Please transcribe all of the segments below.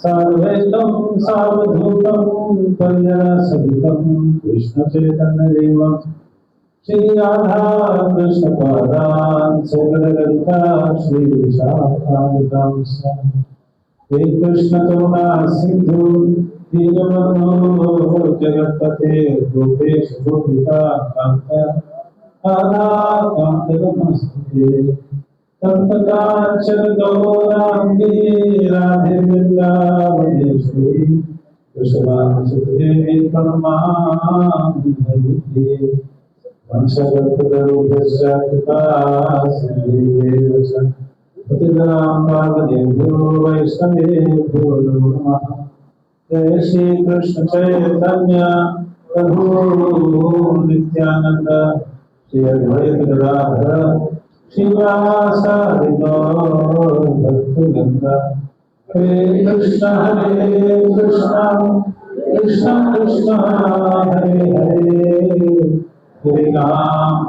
सर्वैतं सावधूतं परिजनसहितं कृष्ण चैतन्य देवं श्री राधा कृष्ण पादान् सकलललिता श्री विशाखानुदां हे कृष्ण करुणा सिंधु दीनबन्धो जगत्पते गोपेश गोपिका कान्त राधा कान्त नमस्ते तप्त कांचन गौरांगी राधे वृंदावनेश्वरी कृष्णांशुदेवी प्रणमामि हरिप्रिये वंशगतरूपस्य कृपा सिंधुदेव च पतितानां पावनेभ्यो वैष्णवेभ्यो नमो नमः जय श्री कृष्ण चैतन्य प्रभु नित्यानंद श्री अद्वैत गदाधर शिवासादि गौर भक्तवृंदा हरे कृष्ण कृष्ण कृष्ण हरे हरे हरे राम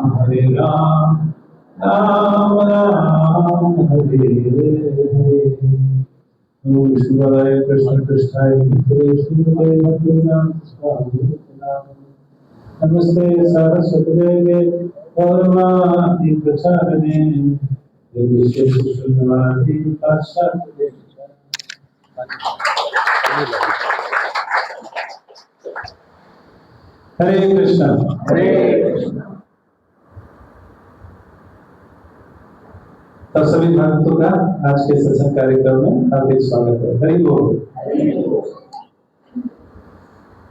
राम राम हरे हरे नमो विष्णुपदाय कृष्ण कृष्णाय विष्णुपदाय भक्तिवेदांत नमस्ते सरस्वती देवे गौरवाणी प्रचारणे निर्विशेषशून्यवादी पाश्चात्य हरे कृष्ण तब सभी भक्तों का आज के सत्संग कार्यक्रम में हार्दिक स्वागत है। हरि बोल।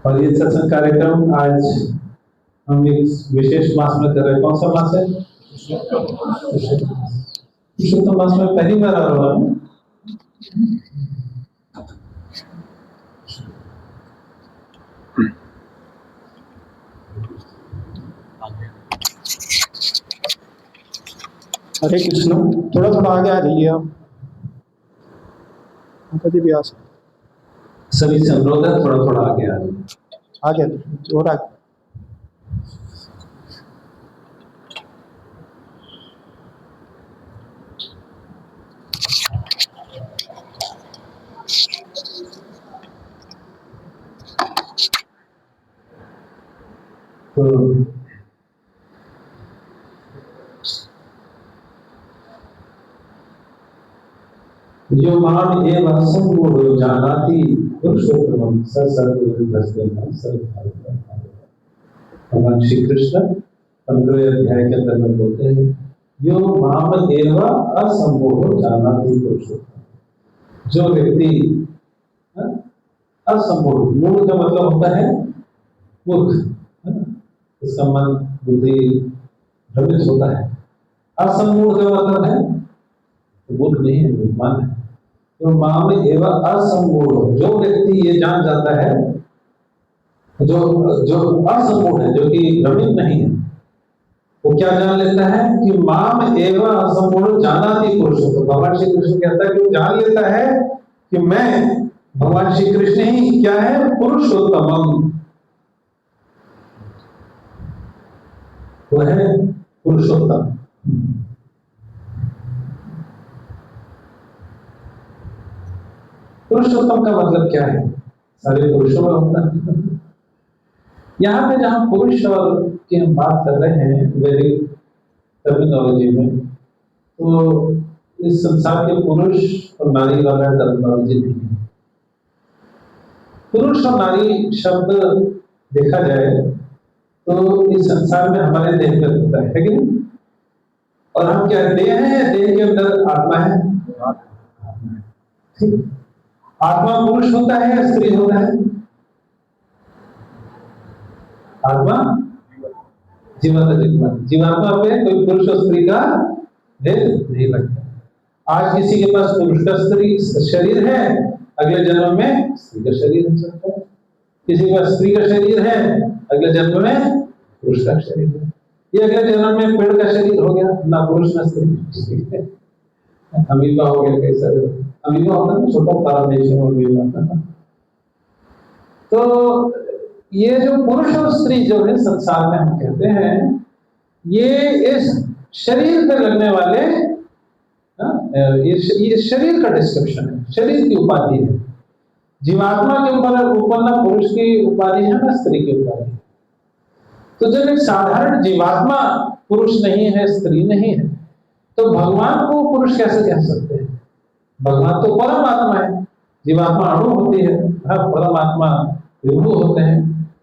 और ये सत्संग कार्यक्रम आज हम एक विशेष मास में कर रहे हैं। कौन सा मास है? पुरुषोत्तम मास में पहली बार आ रहा है। हरे कृष्ण। थोड़ा थोड़ा आगे आ जाइए आप। कभी भी आ सकते। सभी से अनुरोध है थोड़ा थोड़ा आगे आ जाइए। आगे और आगे। जो मान एवं संपूर्ण जानाति पुरुषोत्तमं सर्वभूतस्थं सर्वभारतं। भगवान श्री कृष्ण 15वें अध्याय के अंदर बोलते हैं जो माम एवं असंपूर्ण जानाति पुरुषोत्तम। जो व्यक्ति असमूढ़, मूढ़ का मतलब होता है मूर्ख, इसका मन बुद्धि भ्रमित होता है। असमूढ़ का मतलब है मूर्ख नहीं है, बुद्धिमान है। तो माम एवं असमूढ़, जो व्यक्ति ये जान जाता है, जो जो असमूढ़ है, जो कि भ्रमित नहीं है, वो क्या जान लेता है कि माम एवं असमूढ़ जानाति पुरुष। तो भगवान श्री कृष्ण कहता है कि वो जान लेता है कि मैं भगवान श्री कृष्ण ही क्या है, पुरुषोत्तमम, वो है पुरुषोत्तम। पुरुषोत्तम का मतलब क्या है? सारे पुरुषों में होता है। यहाँ पे जहां पुरुष और की हम बात कर रहे हैं वैदिक टर्मिनोलॉजी में, तो इस संसार के पुरुष और नारी वाला टर्मिनोलॉजी नहीं है। पुरुष और नारी शब्द देखा जाए तो इस संसार में हमारे देह का होता है कि नहीं? और हम क्या देह है, देह के अंदर आत्मा है। ठीक, आत्मा पुरुष होता है या स्त्री होता है? आत्मा जीवात्मा पे कोई पुरुष और स्त्री का भेद नहीं लगता। आज किसी के पास पुरुष का स्त्री शरीर है, अगले जन्म में स्त्री का शरीर हो सकता है। किसी के पास स्त्री का शरीर है, अगले जन्म में पुरुष का शरीर है। ये अगले जन्म में पेड़ का शरीर हो गया, ना पुरुष ना स्त्री, अमीबा हो गया। कैसा अमीबा होता है, छोटा पारमेश्वर अमीबा। तो ये जो पुरुष और स्त्री जो है संसार में हम कहते हैं, ये इस शरीर पे लगने वाले ये शरीर का डिस्क्रिप्शन है, शरीर की उपाधि है। जीवात्मा के ऊपर ना पुरुष की उपाधि है ना स्त्री की उपाधि है। तो जब एक साधारण जीवात्मा पुरुष नहीं है, स्त्री नहीं है, तो भगवान को पुरुष कैसे कह सकते हैं? भगवान तो परमात्मा है, जीवात्मा अणु होती है, परमात्मा विभु होते हैं,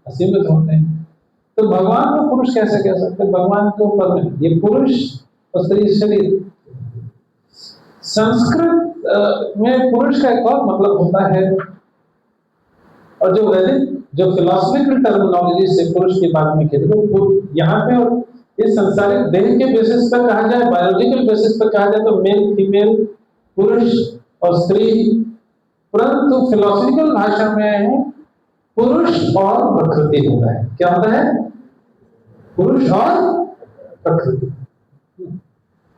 असीमित होते हैं। तो भगवान को पुरुष कैसे कह सकते हैं? भगवान के ऊपर में ये पुरुष और स्त्री शरीर। संस्कृत में पुरुष का एक और मतलब होता है, और जो वैदिक जो फिलोसफिकल टर्मिनोलॉजी से पुरुष की बात में कहते हैं, तो यहाँ पे इस संसारिक देह के बेसिस पर कहा जाए, बायोलॉजिकल बेसिस पर कहा जाए तो मेल फीमेल, पुरुष और स्त्री, परंतु फिलोसफिकल भाषा में पुरुष और प्रकृति होता है। क्या होता है? पुरुष और प्रकृति।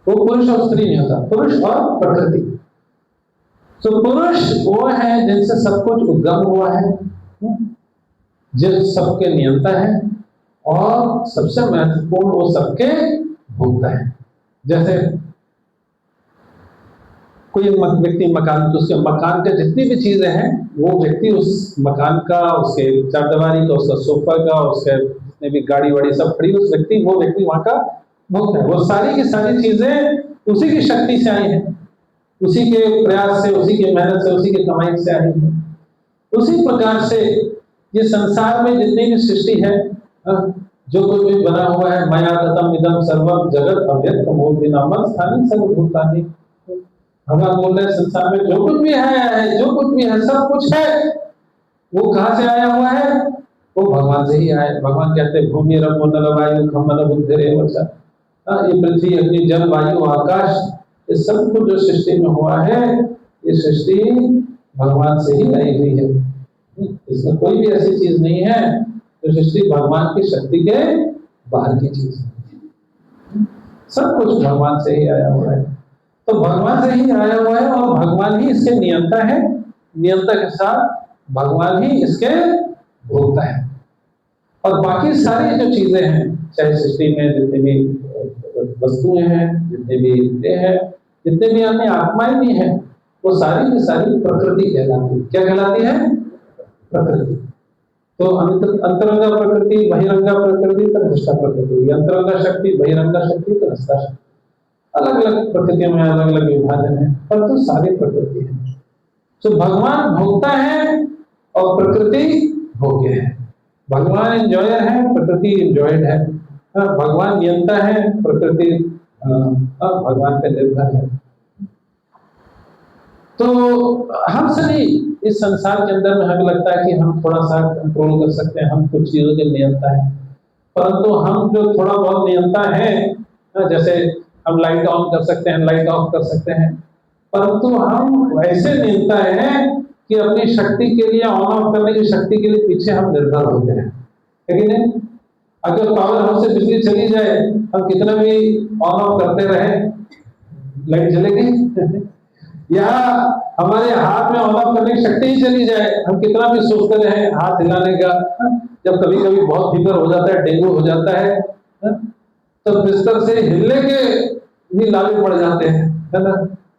वो पुरुष और स्त्री नहीं होता, पुरुष और प्रकृति। तो पुरुष वो है जिनसे सब कुछ उद्गम हुआ है, जो सबके नियंता है, और सबसे महत्वपूर्ण वो सबके भोक्ता है। जैसे कोई व्यक्ति मकान, तो उसके मकान के जितनी भी चीजें हैं, वो व्यक्ति उस मकान का, उसके चारदीवारी का, उसका सोफा का, उसके जितने भी गाड़ी वाड़ी सब खड़ी, उस व्यक्ति वो व्यक्ति वहां का भोक्ता है। वो सारी की सारी चीजें उसी की शक्ति से आई हैं, उसी के प्रयास से, उसी की मेहनत से, उसी की कमाई से आई है। उसी प्रकार से ये संसार में जितनी भी सृष्टि है, जो कुछ भी बना हुआ है, मया ततम इदम सर्वम जगत अव्यक्त मूर्ति नामक स्थानी सर्वभूतानि। भगवान बोल रहे संसार में जो कुछ भी है, जो कुछ भी है, सब कुछ है, वो कहाँ से आया हुआ है? वो भगवान से ही आया है। भगवान कहते हैं भूमि रमो नल वायु खमन बुद्धिरे वचा। ये पृथ्वी, अग्नि, जल, वायु, आकाश, ये सब कुछ जो सृष्टि में हुआ है, ये सृष्टि भगवान से ही आई हुई है। इसमें कोई भी ऐसी चीज नहीं है जो सृष्टि भगवान की शक्ति के बाहर की चीज है। सब कुछ भगवान से ही आया हुआ है। तो भगवान से ही आया हुआ है और भगवान ही इसके नियंता है। नियंता के साथ भगवान ही इसके भोक्ता है। और बाकी सारी जो चीजें हैं, चाहे सृष्टि में जितने भी वस्तुएं हैं, जितने भी हैं, जितने भी अन्य आत्माएं भी हैं, वो सारी की सारी प्रकृति कहलाती है। क्या कहलाती है? प्रकृति। तो अंतरंगा प्रकृति, बहिरंगा प्रकृति, तटस्थ प्रकृति। अंतरंगा शक्ति, बहिरंगा शक्ति, तटस्थ शक्ति। अलग अलग प्रकृतियों में अलग अलग विभाजन है, पर तो सारी प्रकृति है। तो भगवान भोक्ता है और प्रकृति भोग्य है। भगवान एंजॉयर है, प्रकृति एंजॉयड है। भगवान नियंता है, प्रकृति भगवान पे निर्भर है। तो हम सभी इस संसार के अंदर में हमें लगता है कि हम थोड़ा सा कंट्रोल कर सकते हैं, हम कुछ चीजों के नियंता है, परंतु हम जो थोड़ा बहुत नियंता है, जैसे हम लाइट ऑन कर सकते हैं, लाइट ऑफ कर सकते हैं, परंतु हम ऐसे नियंता है कि अपनी शक्ति के लिए, ऑन ऑफ करने की शक्ति के लिए पीछे हम निर्भर होते हैं, है कि नहीं? अगर पावर हाउस से बिजली चली जाए, हम कितना भी ऑन ऑफ करते रहे, लाइट जलेगी? या हमारे हाथ में ऑन ऑफ करने की शक्ति ही चली जाए, हम कितना भी सोचते रहे हाथ हिलाने का, जब कभी कभी बहुत फीवर हो जाता है, डेंगू हो जाता है, तो बिस्तर से हिलने के भी लाले पड़ जाते हैं, है ना?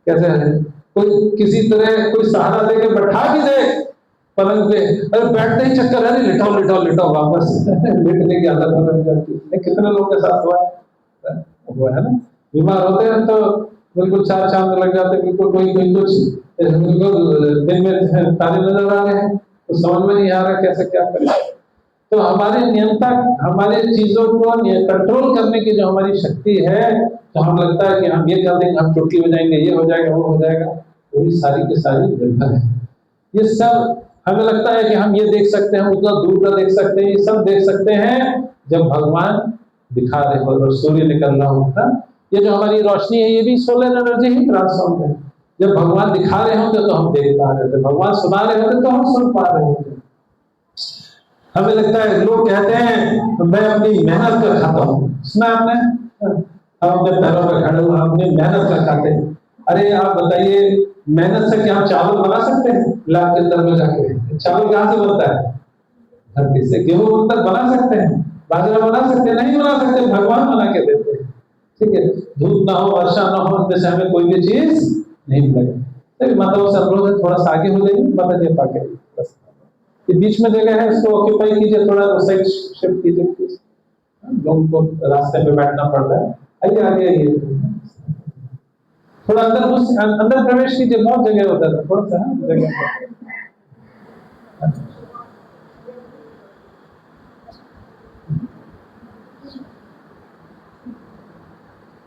कैसे है? कोई किसी तरह कोई सहारा देके बैठा भी दे पलंग पे, अरे बैठते ही चक्कर, अरे लिटाओ लिटाओ लिटाओ, वापस लेटने की आदत बन जाती है। कितने लोगों के साथ हुआ है ना? बीमार होते हैं तो बिल्कुल चार चांद लग जाते हैं, बिल्कुल कोई कोई कुछ बिल्कुल दिन में तारे नजर आ रहे हैं, तो समझ में नहीं आ रहा कैसे क्या करें। तो हमारे नियंता, हमारे चीजों को कंट्रोल करने की जो हमारी शक्ति है, तो हम लगता है कि हम ये कर देंगे, हम चुटकी हो जाएंगे, ये हो जाएगा, वो हो जाएगा, वो भी सारी की सारी निर्भर है। ये सब हमें लगता है कि हम ये देख सकते हैं, उतना दूर का देख सकते हैं, ये सब देख सकते हैं जब भगवान दिखा रहे हो और सूर्य निकल रहा होता। ये जो हमारी रोशनी है, ये भी सोलर एनर्जी ही ट्रांसफॉर्म है। जब भगवान दिखा रहे होते तो हम देख पा रहे थे, भगवान सुना रहे होते तो हम सुन पा रहे होते। हमें लगता है, लोग कहते हैं मैं अपनी मेहनत का खाता हूँ, सुना आपने? हम अपने पैरों पर खड़े हुए, अपनी मेहनत का खाते हैं। अरे आप बताइए, मेहनत से क्या हम चावल बना सकते हैं? लैब के अंदर में जाके चावल कहाँ से बनता है? धरती से। गेहूं तक बना सकते हैं? बाजरा बना सकते हैं? नहीं बना सकते, भगवान बना के देते हैं। ठीक है, धूप ना हो, वर्षा ना हो, इनमें से हमें कोई भी चीज नहीं मिलेगी। मतलब से अनुरोध है, थोड़ा सा आगे हो जाइए, माता जी पाके ये बीच में जगह है, इसको ऑक्यूपाई कीजिए, थोड़ा साइड शिफ्ट कीजिए प्लीज, लोगों को रास्ते पे बैठना पड़ रहा है। आइए आगे आइए, थोड़ा अंदर प्रवेश कीजिए, बहुत जगह होता है, थोड़ा सा जगह।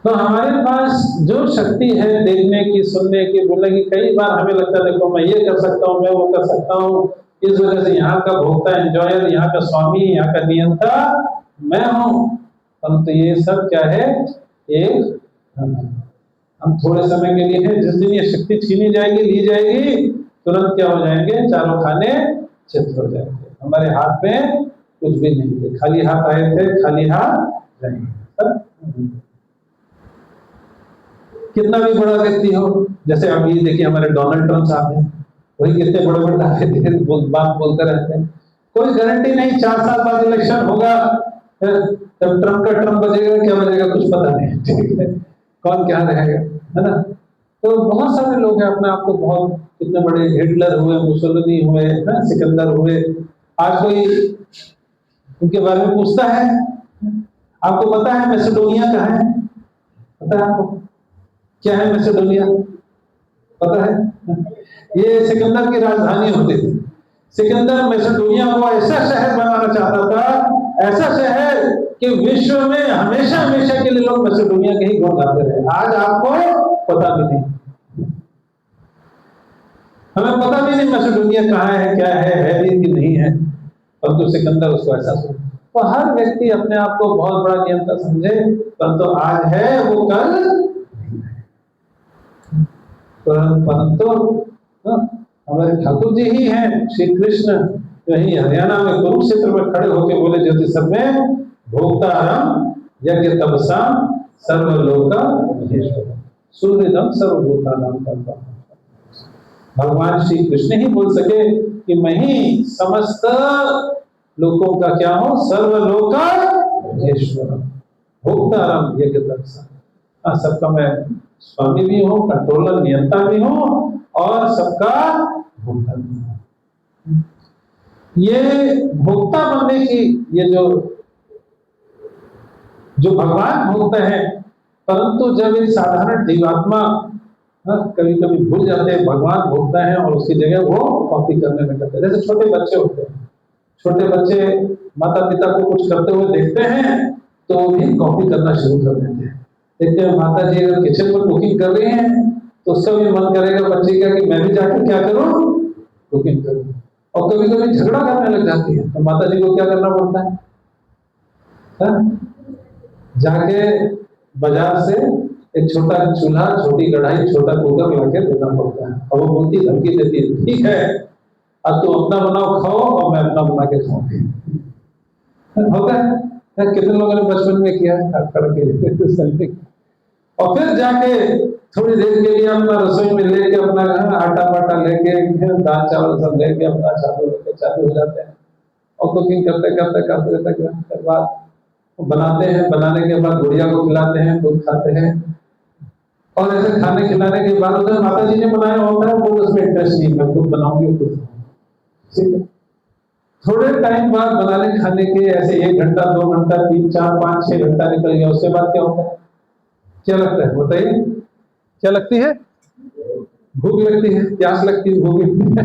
तो हमारे पास जो शक्ति है देखने की, सुनने की, बोलने की, कई बार हमें लगता है देखो मैं ये कर सकता हूँ, मैं वो कर सकता हूँ, इस वजह से यहाँ का भोक्ता, एंजॉयर, यहाँ का स्वामी, यहाँ का नियंता मैं हूँ। परंतु ये सब क्या है? एक हम थोड़े समय के लिए है। जिस दिन ये शक्ति छीनी जाएगी, ली जाएगी, तुरंत क्या हो जाएंगे? चारों खाने चित हो जाएंगे। हमारे हाथ में कुछ भी नहीं थे, खाली हाथ आए थे, खाली हाथ जाएंगे। कितना भी बड़ा व्यक्ति हो, जैसे अब ये देखिए हमारे डोनाल्ड ट्रम्प साहब हैं, वही कितने बड़े बड़े बात बोलते रहते हैं। कोई गारंटी नहीं 4 साल बाद इलेक्शन होगा, तब ट्रम्प का ट्रम्प बजेगा, क्या बजेगा कुछ पता नहीं, ठीक है, कौन क्या रहेगा, है ना? तो बहुत सारे लोग हैं अपने आप को बहुत, कितने बड़े हिटलर हुए, मुसोलिनी हुए, सिकंदर हुए। आज कोई उनके बारे में पूछता है? आपको पता है मैसेडोनिया कहाँ है? पता है आपको क्या है मैसेडोनिया? पता है? ये सिकंदर की राजधानी होती थी। सिकंदर मैसेडोनिया को ऐसा शहर बनाना चाहता था, ऐसा शहर कि विश्व में हमेशा हमेशा के लिए लोग मैसेडोनिया के ही गुण गाते रहे। आज आपको पता भी नहीं, हमें पता भी नहीं मैसेडोनिया कहाँ है, क्या है भी कि नहीं है, परंतु सिकंदर उसको ऐसा सोच। तो हर व्यक्ति अपने आप को बहुत बड़ा नियंता समझे, परंतु आज है वो कल, परंतु हमारे ठाकुर जी ही हैं, श्री कृष्ण यही हरियाणा में कुरुक्षेत्र में खड़े होकर बोले, ज्योतिष में भोक्तारम यज्ञ तपसा सर्वलोका महेश्वर सूर्यदम सर्वभूतानां कर्ता। भगवान श्री कृष्ण ही बोल सके कि मैं ही समस्त लोकों का क्या हूं? सर्वलोका महेश्वर भोक्तारम यज्ञ तपसा। सबका मैं स्वामी भी हूं, कंट्रोलर, नियंता भी हूं, और सबका भोक्ता भी हूं। ये भोक्ता बनने की, ये जो भगवान भोक्ता है, परंतु जब एक साधारण जीवात्मा कभी कभी भूल जाते हैं भगवान भोक्ता है, और उसकी जगह वो कॉपी करने लगते हैं। जैसे छोटे बच्चे होते हैं, छोटे बच्चे माता पिता को कुछ करते हुए देखते हैं तो भी कॉपी करना शुरू कर देते हैं। देखते हैं माता जी अगर किचन में कुकिंग कर रही हैं तो उसका भी मन करेगा बच्चे का कि मैं भी जाकर क्या करूं, कुकिंग करूं। और कभी कभी झगड़ा करने लग जाती है, तो माता जी को क्या करना पड़ता है? जाके बाजार से एक छोटा चूल्हा, छोटी कढ़ाई, छोटा कुकर लाके देना पड़ता है। और वो बोलती, धमकी देती है, ठीक है अब तो अपना बनाओ खाओ और मैं अपना बना के खाऊंगी। होता है, कितने लोगों ने बचपन में किया है। और फिर जाके थोड़ी देर के लिए अपना रसोई में लेके अपना आटा पाटा लेके दाल चावल सब लेके अपना चालू हो जाते हैं। और कुकिंग करते करते करते बाद बनाते हैं। बनाने के बाद गुड़िया को खिलाते हैं, खुद खाते हैं। और ऐसे खाने खिलाने के बाद उधर माता जी ने बनाया होता है, वो उसमें इंटरेस्ट नहीं, मैं खुद बनाऊंगी खुद। ठीक है, थोड़े टाइम बाद बनाने खाने के ऐसे 1 घंटा 2 घंटा 3 4 5 6 घंटा निकल गया। उसके बाद क्या होता है? क्या लगता है बताइए? क्या लगती है? भूख लगती है, प्यास लगती है, भूख लगती है।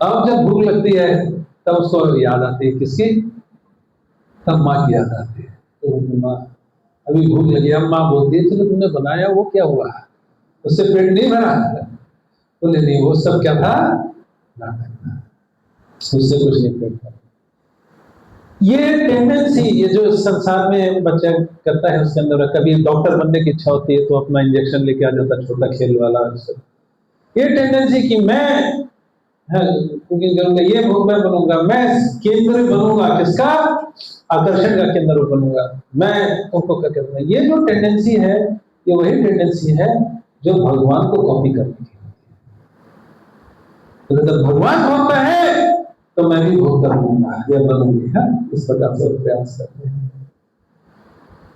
अब जब भूख लगती है तब उसको याद आती है, किसकी? तब माँ की याद आती है। तो माँ अभी भूख लगी, अब माँ बोलती है चलो तुमने बनाया वो क्या हुआ, उससे पेट नहीं भरा? बोले नहीं, वो सब क्या था? नाटक था, उससे कुछ नहीं पेट भरा। ये टेंडेंसी, ये जो संसार में बच्चा करता है उसके अंदर, कभी डॉक्टर बनने की इच्छा होती है तो अपना इंजेक्शन लेके आ जाता है, छोटा खेल वाला। ये टेंडेंसी कि मैं कुकिंग करूंगा, ये मैं बनूंगा, मैं केंद्र बनूंगा, किसका? आकर्षण का केंद्र बनूंगा मैं, तुमको क्या करूंगा। ये जो टेंडेंसी है, ये वही टेंडेंसी है जो भगवान को कॉपी करने की होती है। तो जब भगवान होता है तो मैं भी भोग करूंगा या बनूंगी। इस प्रकार से प्रयास करते हैं।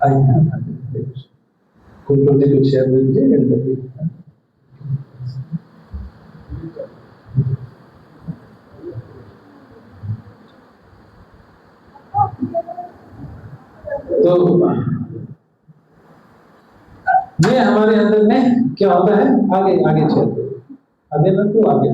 आइए कुछ शेयर दीजिए। तो ये हमारे अंदर में क्या होता है? आगे आगे चलते, आगे ना तो आगे।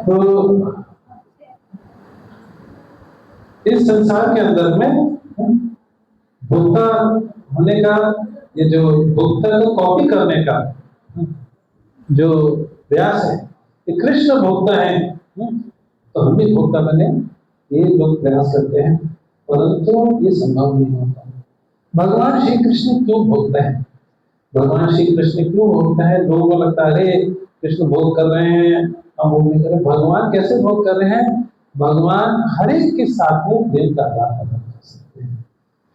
तो इस संसार के अंदर में भोक्ता होने का, ये जो भोक्ता को कॉपी करने का जो प्रयास है, कि कृष्ण भोक्ता है तो हम भी भोक्ता बने, ये लोग प्रयास करते हैं, परंतु ये संभव नहीं होता। भगवान श्री कृष्ण क्यों भोक्ता है? भगवान श्री कृष्ण क्यों भोक्ता है? लोगों को लगता है अरे कृष्ण भोग कर रहे हैं, हम भोग नहीं कर रहे। भगवान कैसे भोग कर रहे हैं? भगवान हर एक के साथ में प्रेम का आदान प्रदान कर सकते हैं।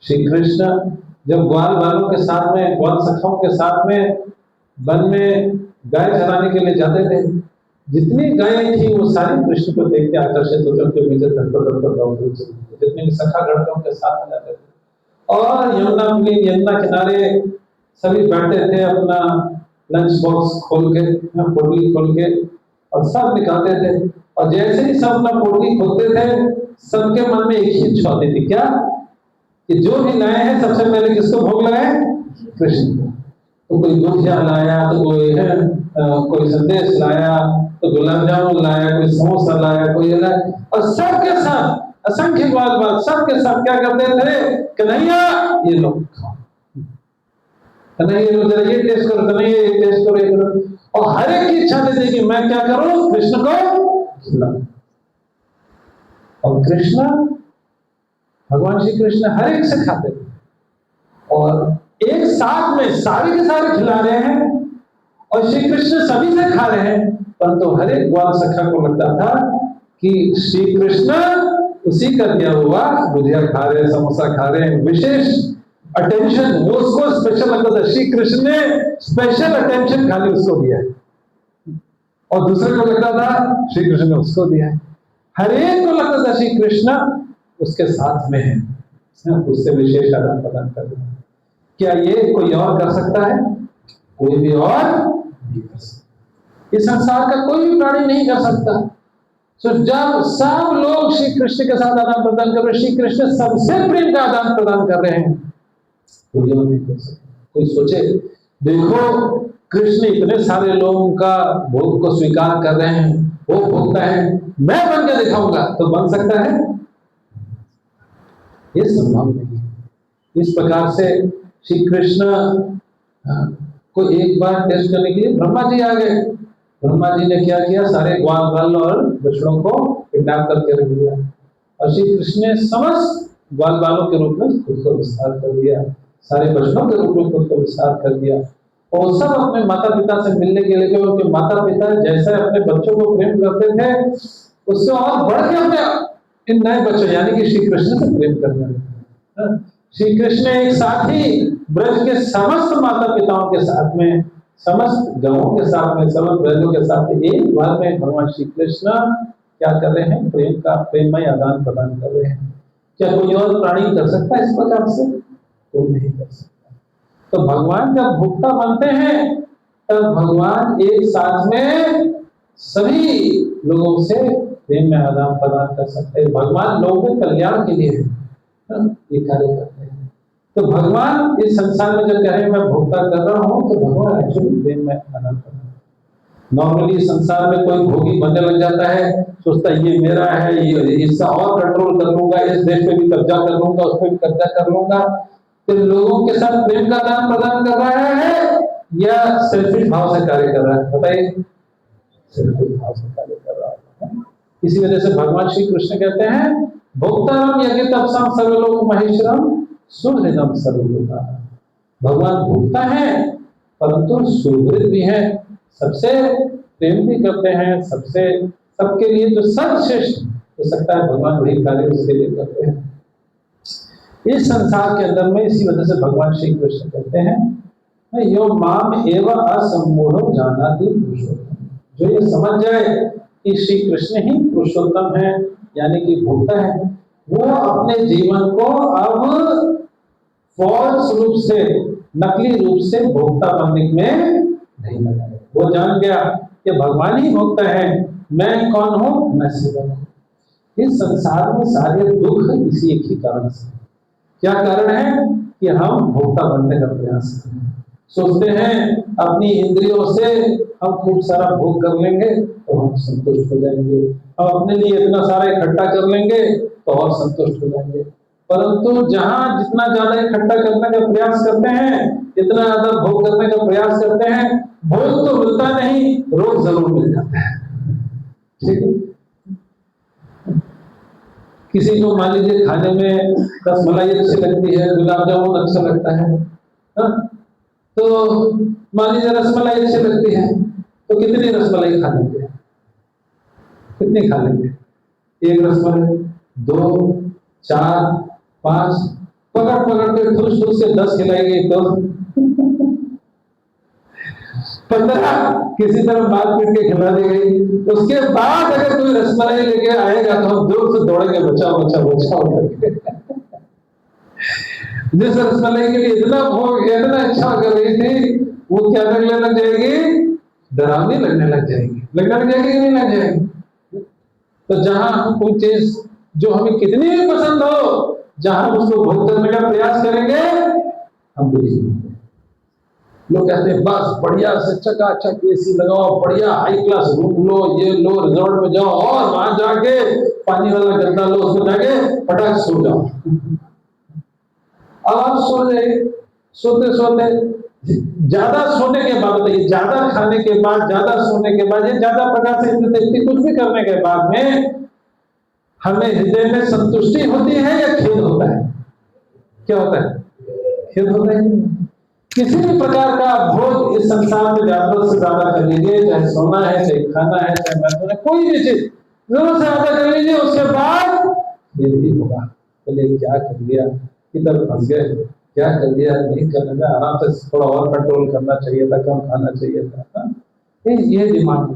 श्री कृष्ण जब ग्वाल बालों के साथ में, ग्वाल सखाओं के साथ में वन में गाय चराने के लिए जाते थे, जितनी गायें थी वो सारी कृष्ण को देख के आकर्षित होकर उनके पीछे धड़पड़ जितने भी सखा गणों के साथ में जाते थे। और यमुना किनारे सभी बैठे थे, अपना लंच बॉक्स खोल के, पोटली खोल के, और सब निकालते थे। और जैसे ही सब अपना पोटली खोलते थे, सबके मन में एक ही इच्छा होती थी, क्या? कि जो भी लाए हैं सबसे पहले किसको भोग लगाए? कृष्ण को। तो कोई गुजिया लाया, तो कोई संदेश लाया, तो गुलाब जामुन लाया, कोई समोसा लाया, कोई लाया, और सबके सब असंख्य बात सबके सब क्या करते थे? कन्हैया ये लो खाओ, कन्हैया जरा ये टेस्ट करो, कन्हैया ये टेस्ट करो, ये करो। और हर एक की इच्छा थी कि मैं क्या करूं? कृष्ण को खिलाऊं। और कृष्ण, भगवान श्री कृष्ण हर एक से खाते थे, और एक साथ में सारे के सारे खिला रहे हैं, और श्री कृष्ण सभी से खा रहे हैं। परंतु हर एक ग्वाल सखा को लगता था कि श्री कृष्ण उसी का दिया हुआ गुजिया खा रहे हैं, समोसा खा रहे हैं, विशेष अटेंशन वो उसको स्पेशल लगता था। श्री कृष्ण ने स्पेशल अटेंशन खाली उसको दिया है, और दूसरे को लगता था श्री कृष्ण ने उसको दिया है। हर एक को लगता था श्री कृष्ण उसके साथ में है, उससे विशेष आदान प्रदान कर रहे हैं। क्या ये कोई और कर सकता है? कोई भी और नहीं कर सकता। इस संसार का कोई भी प्राणी नहीं कर सकता। तो जब सब लोग श्री कृष्ण के साथ आदान प्रदान कर रहे हैं, श्री कृष्ण सबसे प्रेम का आदान प्रदान कर रहे हैं, कोई और नहीं कर सकता। कोई सोचे, देखो कृष्ण इतने सारे लोगों का भोग को स्वीकार कर रहे हैं, वो भोगता है, मैं बन के दिखाऊंगा, तो बन सकता है? ये संभव नहीं है। इस प्रकार से श्री कृष्ण को एक बार टेस्ट करने के लिए ब्रह्मा जी आ गए। ब्रह्मा जी ने क्या किया, सारे ग्वाल बाल और बछड़ों को किडनैप करके रख दिया, और श्री कृष्ण ने समस्त ग्वाल बालों के रूप में खुद को विस्तार कर दिया, सारे बछड़ों के रूप में खुद को विस्तार कर दिया, और सब अपने माता पिता से मिलने के लिए, क्योंकि माता पिता जैसे अपने बच्चों को प्रेम करते थे, उससे और बढ़ के अपने इन नए बच्चों यानी कि श्री कृष्ण से प्रेम करने लगे। श्री कृष्ण एक साथ ही ब्रज के समस्त माता पिताओं के साथ में, समस्त गवों के साथ में, समस्त ब्रजों के साथ में एक बार में भगवान श्री कृष्ण क्या कर रहे हैं, प्रेम का प्रेममय आदान प्रदान कर रहे हैं। क्या कोई और प्राणी कर सकता है इस प्रकार से? कोई नहीं कर सकता। तो भगवान जब भोक्ता बनते हैं, तब भगवान एक साथ में सभी लोगों से प्रेम में आदान प्रदान कर सकते हैं। भगवान लोगों के कल्याण के लिए ये कार्य करते हैं। तो भगवान इस संसार में जब कह रहे हैं मैं भोक्ता कर रहा हूं, तो भगवान एक्चुअली प्रेम में आदान प्रदान। नॉर्मली संसार में कोई भोगी बनने लग जाता है, सोचता है ये मेरा है, ये इससे और कंट्रोल कर लूंगा, इस देश पे भी कब्जा कर लूंगा, उस पे भी कब्जा कर लूंगा। तो लोगों के साथ प्रेम का आदान प्रदान कर रहा है या सेल्फिश भाव से कार्य कर रहा है? बताइए, सेल्फिश भाव से कार्य कर रहा है। इसी वजह से भगवान श्री कृष्ण कहते हैं भोक्तारम यज्ञ तपसाम सर्वलोक महेश्वरम सुहृदम सर्वलोका। भगवान भोक्ता है परंतु सुहृद भी है, सबसे प्रेम भी करते हैं, सबसे सबके लिए जो सर्वश्रेष्ठ हो सकता है भगवान वही कार्य उसके लिए करते हैं इस संसार के अंदर में। इसी वजह से भगवान श्री कृष्ण कहते हैं यो माम एवं असम्मूढ़ो जानाति पुरुषोत्तम। जो ये समझ जाए कि श्री कृष्ण ही पुरुषोत्तम है यानी कि भोक्ता है, वो अपने जीवन को अब फॉल्स रूप से, नकली रूप से भोक्ता बनने में नहीं लगाए। वो जान गया कि भगवान ही भोक्ता है, मैं कौन हूं, मैं सेवक हूं। इस संसार में सारे दुख इसी एक ही कारण से। क्या कारण है कि हम भोक्ता बनने का प्रयास करते हैं, सोचते हैं अपनी इंद्रियों से हम खूब सारा भोग कर लेंगे तो हम संतुष्ट हो जाएंगे, हम अपने लिए इतना सारा इकट्ठा कर लेंगे तो और संतुष्ट हो जाएंगे। परंतु जहां जितना ज्यादा इकट्ठा करने का प्रयास करते हैं, इतना ज्यादा भोग करने का प्रयास करते हैं, भोग तो मिलता नहीं, रोग जरूर मिल जाता है। ठीक है, किसी को मान लीजिए खाने में रसमलाई अच्छी लगती है, गुलाब जामुन अच्छा लगता है, तो मान लीजिए रसमलाई अच्छी लगती है तो कितनी रसमलाई खा लेंगे, कितनी खा लेंगे? एक रसमलाई, 2, 4, 5, पकड़ पकड़ के खुश खुश से 10 खिलाएंगे तो 15 किसी तरह मार पीट के खिला दी गई। उसके बाद अगर कोई रसमलाई लेके आएगा तो हम दूर से दौड़ेंगे बचाओ बचाओ बचाओ करके। जिस रसमलाई के लिए इतना भोग, इतना इच्छा कर रही थी, वो क्या लगने लग जाएगी, डरावनी लगने लग जाएगी। लगने लग जाएगी कि नहीं लग जाएगी? तो जहां हम कोई चीज जो हमें कितनी भी पसंद हो, जहां हम उसको भोग करने का प्रयास करेंगे, हम बुरी होंगे। लोग कहते हैं बस बढ़िया से चकाचक एसी लगाओ, बढ़िया हाई क्लास रूम लो, ये लो, रिजॉर्ट में जाओ और वहां जाके पानी वाला गद्दा लो, उसमें जाके फटाक सो जाओ। अब आप सो जाए, सोते सोते ज्यादा सोने के बाद, बताइए ज्यादा खाने के बाद, ज्यादा सोने के बाद, ये ज्यादा प्रकार से कुछ भी करने के बाद में हमें हृदय में संतुष्टि होती है या खेद होता है? क्या होता है? खेद होता है। किसी भी प्रकार का भोग इस संसार में ज्यादा से ज्यादा कर लीजिए, चाहे सोना है, चाहे खाना है, चाहे महत्व है, कोई भी चीज जरूर से ज्यादा कर लीजिए, उसके बाद ये भी होगा बोले क्या कर लिया, किधर फंस गए, क्या कर लिया, नहीं करना था, आराम से थोड़ा और कंट्रोल करना चाहिए था, कम खाना चाहिए था। ये दिमाग।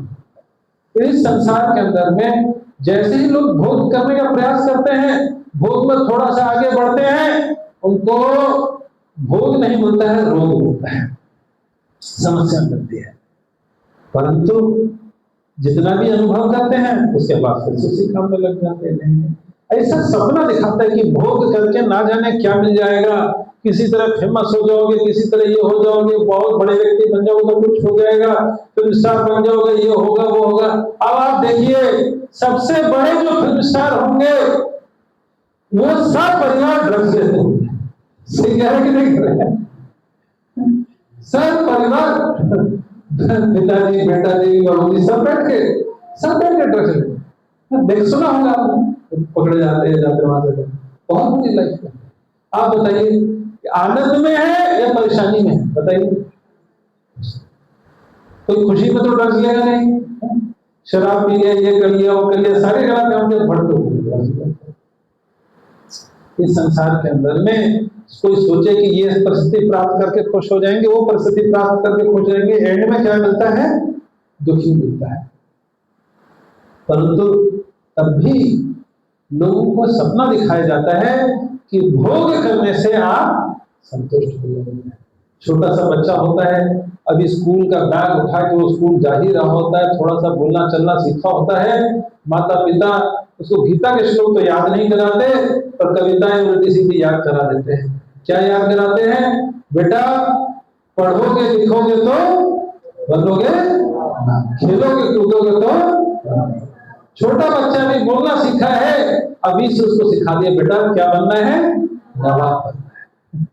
तो इस संसार के अंदर में जैसे ही लोग भोग करने का प्रयास करते हैं, भोग में थोड़ा सा आगे बढ़ते हैं, उनको भोग नहीं मिलता है, रोग मिलता है, समस्या मिलती है। परंतु जितना भी अनुभव करते हैं उसके बाद फिर से उसी काम में लग जाते हैं। नहीं, ऐसा सपना दिखाता है कि भोग करके ना जाने क्या मिल जाएगा, किसी तरह फेमस हो जाओगे, किसी तरह ये हो जाओगे, बहुत बड़े व्यक्ति बन जाओगे तो कुछ हो जाएगा, फिल्म स्टार बन जाओगे, ये होगा वो होगा। अब आप देखिए सबसे बड़े जो फिल्म स्टार होंगे वो सब परिवार ड्रग्स लेते होंगे। सही कह रहे कि नहीं कह रहे? सब परिवार पिताजी, बेटाजी, बहूजी सब बैठ के ड्रग्स लेते। देख सुना होगा आपने, पकड़े जाते हैं, जाते वहां से। बहुत बुरी लाइफ है। आप बताइए आनंद में है या परेशानी में है? बताइए। कोई खुशी में तो ड्रग्स लेगा नहीं, शराब पी लिया, ये कर लिया, वो कर लिया, सारे गलत काम के बढ़ते। इस संसार के अंदर में कोई सोचे कि ये परिस्थिति प्राप्त करके खुश हो जाएंगे, वो परिस्थिति प्राप्त करके खुश रहेंगे, एंड में क्या मिलता है? दुखी मिलता है। परंतु तब भी लोगों को सपना दिखाया जाता है कि भोग करने से आप संतुष्ट हो जाएंगे। छोटा सा बच्चा होता है, अभी स्कूल का बैग उठा के वो स्कूल जा ही रहा होता है, थोड़ा सा बोलना चलना सीखा होता है, माता पिता उसको गीता के श्लोक तो याद नहीं कराते, पर कविताएं उल्टी सीधी याद करा देते हैं। क्या याद कराते हैं? बेटा पढ़ोगे लिखोगे तो बनोगे, खेलोगे कूदोगे तो। छोटा बच्चा भी बोलना सीखा है, अभी से उसको सिखा दिया बेटा क्या बनना है? नवाब बनना है।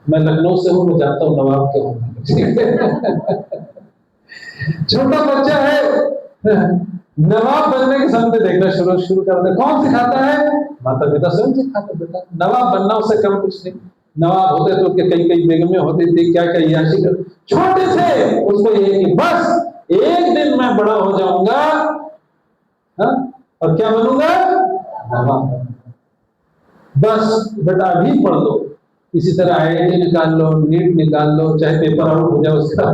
मैं लखनऊ से हूं, मैं जानता हूं नवाब क्या बनना है। छोटा बच्चा है, नवाब बनने के सामने देखना शुरू कर दे। कौन सिखाता है? माता पिता स्वयं सिखाते। बेटा नवाब बनना, उससे कम कुछ नहीं। नवाब होते तो उसके कई बेगमें होती थी, क्या क्या याशी कर। छोटे से उसको ये कि बस एक दिन मैं बड़ा हो जाऊंगा, हाँ? और क्या बनूंगा? नवाब। बस बेटा अभी पढ़ लो, इसी तरह IIT निकाल लो, नीट निकाल लो, चाहे पेपर आउट हो जाए उसका,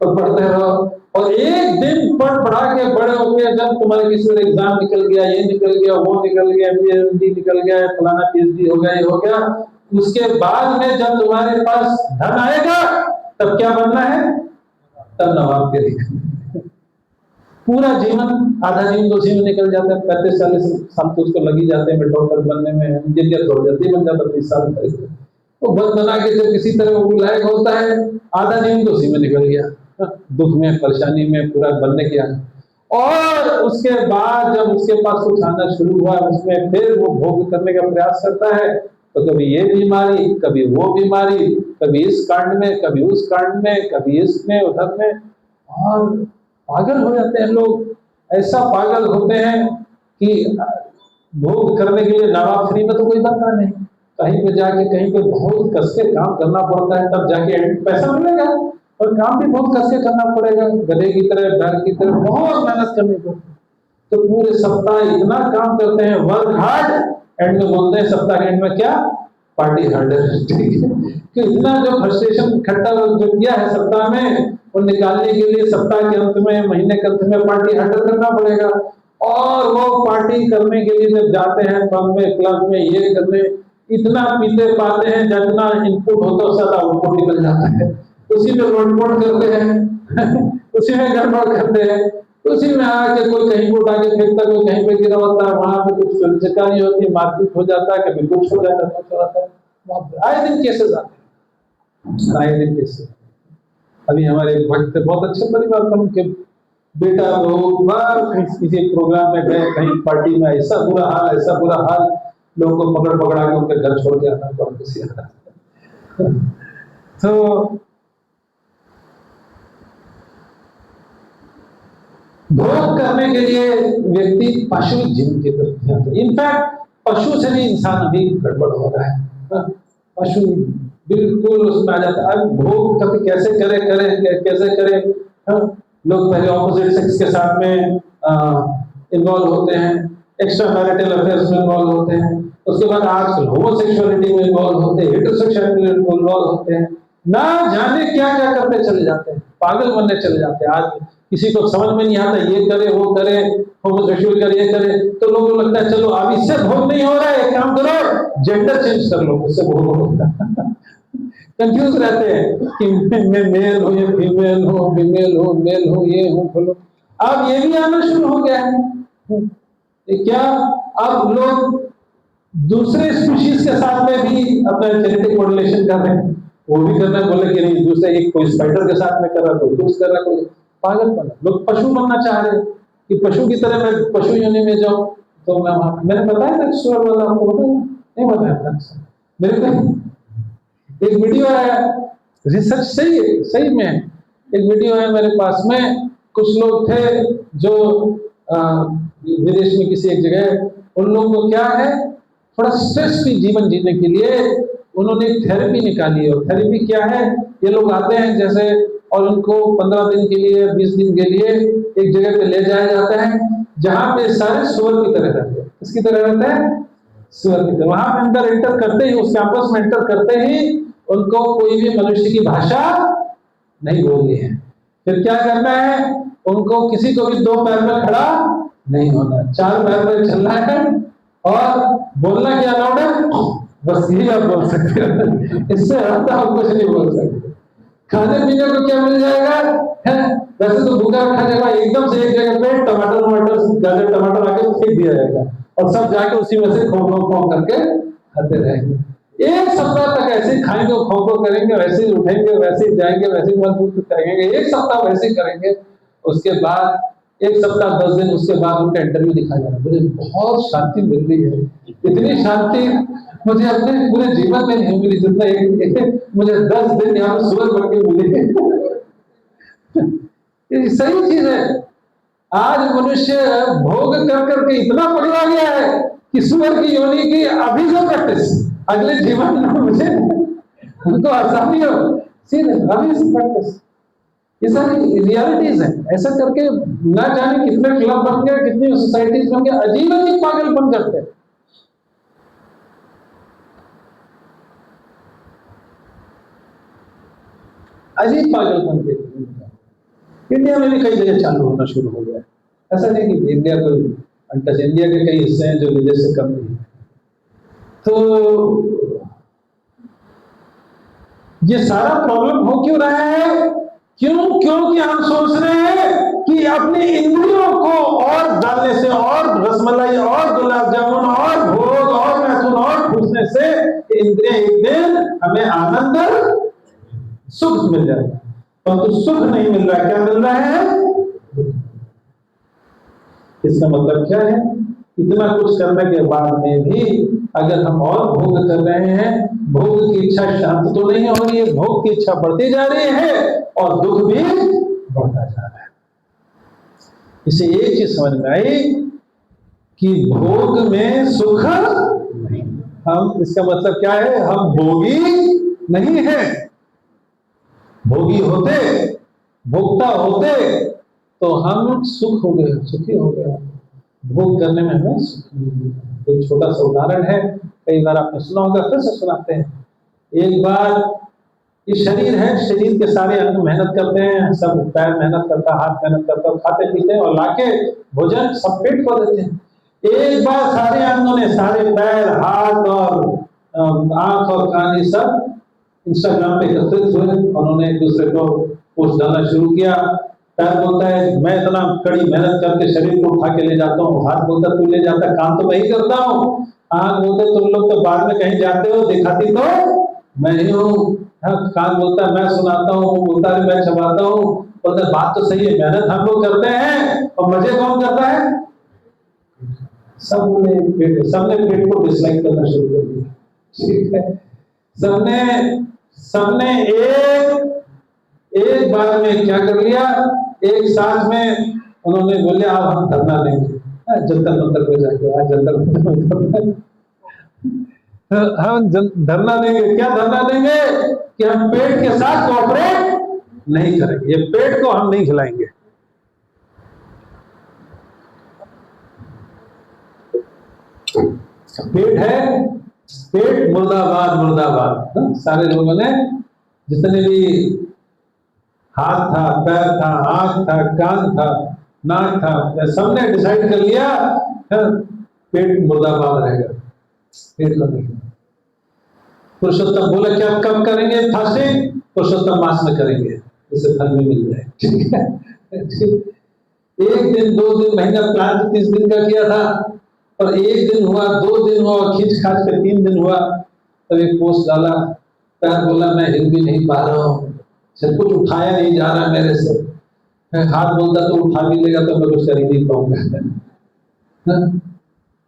तो पढ़ते रहो। और एक दिन पढ़ा के बड़े हो गए, जब तुम्हारे किसी तरह एग्जाम निकल गया, ये निकल गया, वो निकल गया, MD निकल गया, फलाना PhD हो गया, ये हो गया, उसके बाद में जब तुम्हारे पास धन आएगा तब क्या बनना है? तब नवाब के लिए पूरा जीवन, आधा जीवन उसी में निकल जाता है। 35-40 साल तो उसको लगी जाते हैं डॉक्टर बनने में, इंजीनियर तो जल्दी बन जाता है 30 साल में। तो बन बना के जब किसी तरह वो लायक होता है, आधा जीवन तो उसी में निकल गया, दुख में, परेशानी में पूरा बनने किया। और उसके बाद जब उसके पास कुछ आना शुरू हुआ, उसमें फिर वो भोग करने का प्रयास करता है, तो कभी ये बीमारी, कभी वो बीमारी, कभी इस कांड में, कभी उस कांड में, कभी इसमें उधर में, और पागल हो जाते हैं लोग। ऐसा पागल होते हैं कि भोग करने के लिए नवाब फ्री में तो कोई बनता नहीं, कहीं पे जाके कहीं पे बहुत कस के काम करना पड़ता है, तब जाके पैसा मिलेगा, और काम भी बहुत कस के करना पड़ेगा, गधे की तरह, बैल की तरह बहुत मेहनत करनी पड़ती है। तो पूरे सप्ताह इतना काम करते हैं, वर्क हार्ड, एंड में बोलते हैं सप्ताह के एंड में क्या? Party harder. ठीक है, कि इतना जो फ्रस्ट्रेशन इकट्ठा जो किया है सप्ताह में, वो निकालने के लिए सप्ताह के अंत में, महीने के अंत में पार्टी हार्डर करना पड़ेगा। और वो पार्टी करने के लिए जब जाते हैं पब में, क्लब में, ये करने, इतना पीते पाते हैं, जितना इनपुट होता है उसका आउटपुट निकल जाता है, उसी में लोटपोट करते हैं, उसी में गड़बड़ करते हैं, उसी में आके कोई कहीं को उठा के फेंकता, कोई कहीं पे गिरा होता है, वहां पे कुछ चिकारी होती है, मारपीट हो जाता है, कभी कुछ हो जाता है, कुछ हो जाता है। आए दिन केसेस आते हैं, आए दिन केसेस। अभी हमारे एक भक्त बहुत अच्छे परिवार का, उनके बेटा बहू किसी प्रोग्राम में गए, कहीं पार्टी में, ऐसा बुरा हाल, ऐसा बुरा हाल, लोगों को पकड़ा के उनके घर छोड़ के आना पड़ा किसी तो भोग करने के लिए व्यक्ति पशु जीवन की तरफ जाता है। इनफैक्ट पशु से भी इंसान अभी गड़बड़ हो रहा है, पशु बिल्कुल उसमें आ जाता है। अब भोग कभी कैसे कैसे करे, लोग पहले ऑपोजिट सेक्स के साथ में इन्वॉल्व होते हैं, एक्स्ट्रा मैरिटल अफेयर्स में इन्वॉल्व होते हैं, उसके बाद आजकल होमोसेक्सुअलिटी में इन्वॉल्व होते हैं, हेटेरोसेक्सुअलिटी में इन्वॉल्व होते हैं, ना जाने क्या क्या करते चले जाते हैं, पागल बनने चले जाते हैं। आज किसी को समझ में नहीं आता, ये करे वो करे, होमोसेक्सुअल करे, ये करे, तो लोगों को लगता है चलो अब इससे भोग नहीं हो रहा है, एक काम करो जेंडर चेंज कर लो, उससे भोग होता है। कंफ्यूज रहते हैं कि मैं मेल हूँ, ये फीमेल हूँ, फीमेल हूँ, मेल हूँ, ये हूँ, बोलो। अब ये भी आना शुरू हो गया है क्या? अब लोग दूसरे स्पीशीज के साथ में भी अपना जेनेटिक मॉड्यूलेशन कर रहे हैं, वो भी करना बोले कि नहीं, दूसरे एक कोई स्पाइडर के साथ में कर रहा, कोई कुछ कर रहा, कोई पागलपन। लोग पशु बनना चाह रहे हैं कि पशु की तरह मैं पशु योनि में जाऊं। तो मैंने बताया था सुअर वाला, आपको बताया नहीं बताया था? मेरे को एक वीडियो है, रिसर्च सही है, सही में एक वीडियो है मेरे पास में। कुछ लोग थे जो विदेश में किसी एक जगह, उन लोगों को क्या है, थोड़ा स्ट्रेस फ्री जीवन जीने के लिए उन्होंने एक थेरेपी निकाली है। और थेरेपी क्या है, ये लोग आते हैं जैसे, और उनको 15 दिन के लिए 20 दिन के लिए एक जगह पे ले जाया जाता है जहां पे सारे सुअर की तरह रहते हैं। किसकी तरह रहते हैं? सुअर की तरह। वहां पे अंदर एंटर करते ही, उस कैंपस में एंटर करते ही उनको कोई भी मनुष्य की भाषा नहीं बोलनी है। फिर क्या करना है, उनको किसी को भी 2 पैर में खड़ा नहीं होना, 4 पैर में चलना है, और बोलना क्या अलाउड है, बस यही आप बोल सकते हैं, इससे ज्यादा आप कुछ नहीं बोल सकते। खाने पीने को क्या मिल जाएगा है? वैसे तो भूखा रखा जाएगा, एकदम से एक जगह पे टमाटर गाजर टमाटर आके फेंक दिया जाएगा और सब जाके उसी में से खो खो खो करके खाते रहेंगे। 1 सप्ताह तक ऐसे ही खाएंगे, खो खो करेंगे, वैसे ही उठेंगे, वैसे ही जाएंगे, वैसे ही मजबूत करेंगे, 1 सप्ताह वैसे ही करेंगे। उसके बाद 1 सप्ताह 10 दिन, उसके बाद उनका इंटरव्यू दिखा जाना। मुझे बहुत शांति मिल रही है, इतनी शांति मुझे अपने पूरे जीवन में नहीं मिली जितना मुझे 10 दिन यहाँ पर सुअर बन के मिले। ये सही चीज है। आज मनुष्य भोग कर करके इतना पगला गया है कि सुअर की योनि की अभी से प्रैक्टिस, अगले जीवन में मुझे उनको आसानी हो, सीधे अभी से प्रैक्टिस। ये सारी रियलिटीज है। ऐसा करके ना जाने कितने क्लब बन गए, कितनी सोसाइटीज बन गए, अजीब अजीब पागलपन करते हैं। अजीब पागलपन के इंडिया में भी कई जगह चालू होना शुरू हो गया है। ऐसा नहीं कि इंडिया कोई अनटच, इंडिया के कई हिस्से हैं जो विदेश से कम नहीं है। तो ये सारा प्रॉब्लम हो क्यों रहा है? क्योंकि हम सोच रहे हैं कि अपने इंद्रियों को और डालने से, और रसमलाई और गुलाब जामुन और भोग और मैथुन और ठूसने से इंद्रिय एक दिन हमें आनंद सुख मिल जाएगा, परंतु सुख नहीं मिल रहा है। क्या मिल रहा है? इसका मतलब क्या है? इतना कुछ करने के बाद में भी अगर हम और भोग कर रहे हैं, भोग की इच्छा शांत तो नहीं हो रही है, भोग की इच्छा बढ़ती जा रही है और दुख भी बढ़ता जा रहा है। इसे एक चीज समझ में आई कि भोग में सुख नहीं। हम, इसका मतलब क्या है? हम भोगी नहीं है। भोगी होते, भोक्ता होते तो हम सुख हो गए, सुखी हो गए। भोग करने में हमें सुख नहीं मिलता। एक छोटा सा उदाहरण है, कई बार आपने सुना होगा, फिर से सुनाते हैं। एक बार, ये शरीर है, शरीर के सारे अंग मेहनत करते हैं, सब पैर मेहनत करता, हाथ मेहनत करता, खाते पीते हैं और लाके भोजन सब पेट को देते हैं। एक बार सारे अंगों ने, सारे पैर, हाथ और आंख और कान, ये सब इंस्टाग्राम पे एकत्रित हुए, उन्होंने एक दूसरे को पोस्ट डालना शुरू किया। पैर बोलता है मैं इतना कड़ी मेहनत करके शरीर को उठा के ले जाता हूँ, हाथ बोलता तू ले जाता, काम तो मैं ही करता हूँ, आंख बोलते तुम लोग तो बाद में कहीं जाते हो, दिखाती तो मैं ही हूँ, कान बोलता मैं सुनाता हूँ, बोलता है मैं चबाता हूँ, बोलता बात तो सही है, मेहनत हम लोग करते हैं और मजे कौन करता है? सबने पेट को डिसलाइक करना शुरू कर दिया। ठीक है, सबने एक बार में क्या कर लिया, एक साथ में उन्होंने बोले अब हम धरना देंगे जंतर मंतर पे जाके। आज जंतर मंतर हम धरना देंगे। क्या धरना देंगे? कि हम पेट के साथ कोऑपरेट नहीं करेंगे, ये पेट को हम नहीं खिलाएंगे। पेट है, पेट मुर्दाबाद मुर्दाबाद। सारे लोगों ने, जितने भी हाथ था, पैर था, आंख था, कान था, नाक था, सबने डिसाइड कर लिया पेट मुर्दाबाद रहेगा, पेट को नहीं। पुरुषोत्तम बोला क्या कब करेंगे फास्टिंग? पुरुषोत्तम मास में करेंगे, इसे फल में मिल जाए। ठीक है, 1 दिन 2 दिन महीना प्लान 30 दिन का किया था, और 1 दिन हुआ, 2 दिन हुआ, खींच खाच के 3 दिन हुआ, तब एक पोस्ट डाला, पैर बोला मैं हिल भी नहीं पा रहा हूँ, सब कुछ उठाया नहीं जा रहा मेरे से, हाथ बोलता तो उठा भी लेगा तो मैं कुछ कर ही नहीं पाऊंगा।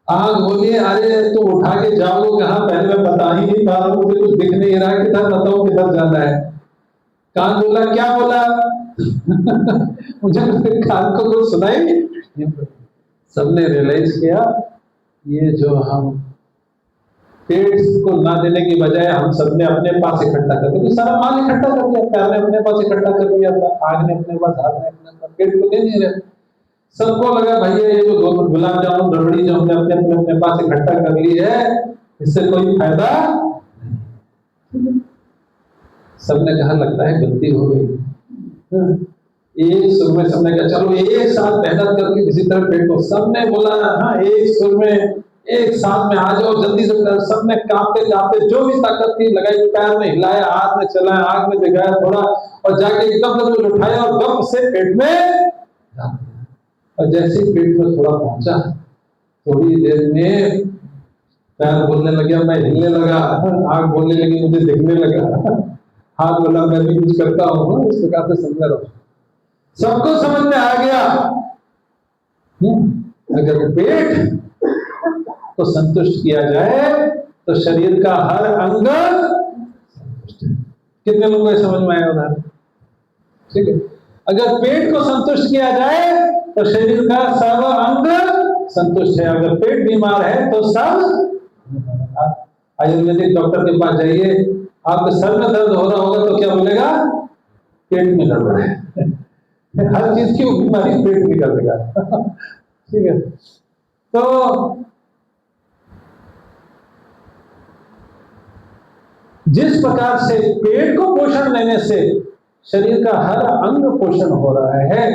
आग बोलिए अरे तुम उठा के जाओ कहाँ, पहले मैं बता ही नहीं पा रहा हूँ, मुझे कुछ दिख नहीं रहा, किधर बताओ किधर जाना है। कान बोला क्या बोला मुझे कान को कुछ सुनाई। सबने रियलाइज किया ये जो हम पेट को ना देने की बजाय हम सबने अपने पास इकट्ठा कर दिया, सारा माल इकट्ठा कर दिया, पैर ने अपने पास इकट्ठा कर दिया था, आग ने अपने पास, हाथ ने अपने पास, पेट को दे नहीं रहे। सबको लगा भैया ये जो गुलाब जामुन रबड़ी जो हमने अपने पास इकट्ठा कर ली है इससे कोई फायदा। सबने कहा लगता है गलती हो गई। एक सुर में सबने कहा चलो एक साथ मेहनत करके किसी तरह पेट को, सबने बोला हाँ एक सुर में एक साथ में आ जाओ जल्दी से। सबने कांपते कांपते जो भी ताकत थी लगाई, पैर में हिलाया, हाथ में चलाया, आग में दिखाया थोड़ा, और जाके एकदम से कुछ उठाया और गप से पेट में, और जैसे ही पेट में थोड़ा पहुंचा, थोड़ी देर में पैर बोलने लगा, मैं हिलने लगा, आग बोलने लगी, मुझे दिखने लगा, हाथ बोला मैं भी कुछ करता हूँ, इस प्रकार से समझा रहा हूँ। सबको समझ में आ गया अगर पेट को संतुष्ट किया जाए तो शरीर का हर अंग संतुष्ट है। कितने लोगों को समझ में आया उधर? ठीक है, अगर पेट को संतुष्ट किया जाए तो शरीर का सर्व अंग संतुष्ट है। अगर पेट बीमार है तो सब, आयुर्वेदिक डॉक्टर के पास जाइए, आपके सर में दर्द हो रहा होगा तो क्या बोलेगा? पेट में गड़बड़ है। हर चीज की बीमारी पेट में कर देगा। ठीक है, तो जिस प्रकार से पेट को पोषण देने से शरीर का हर अंग पोषण हो रहा है,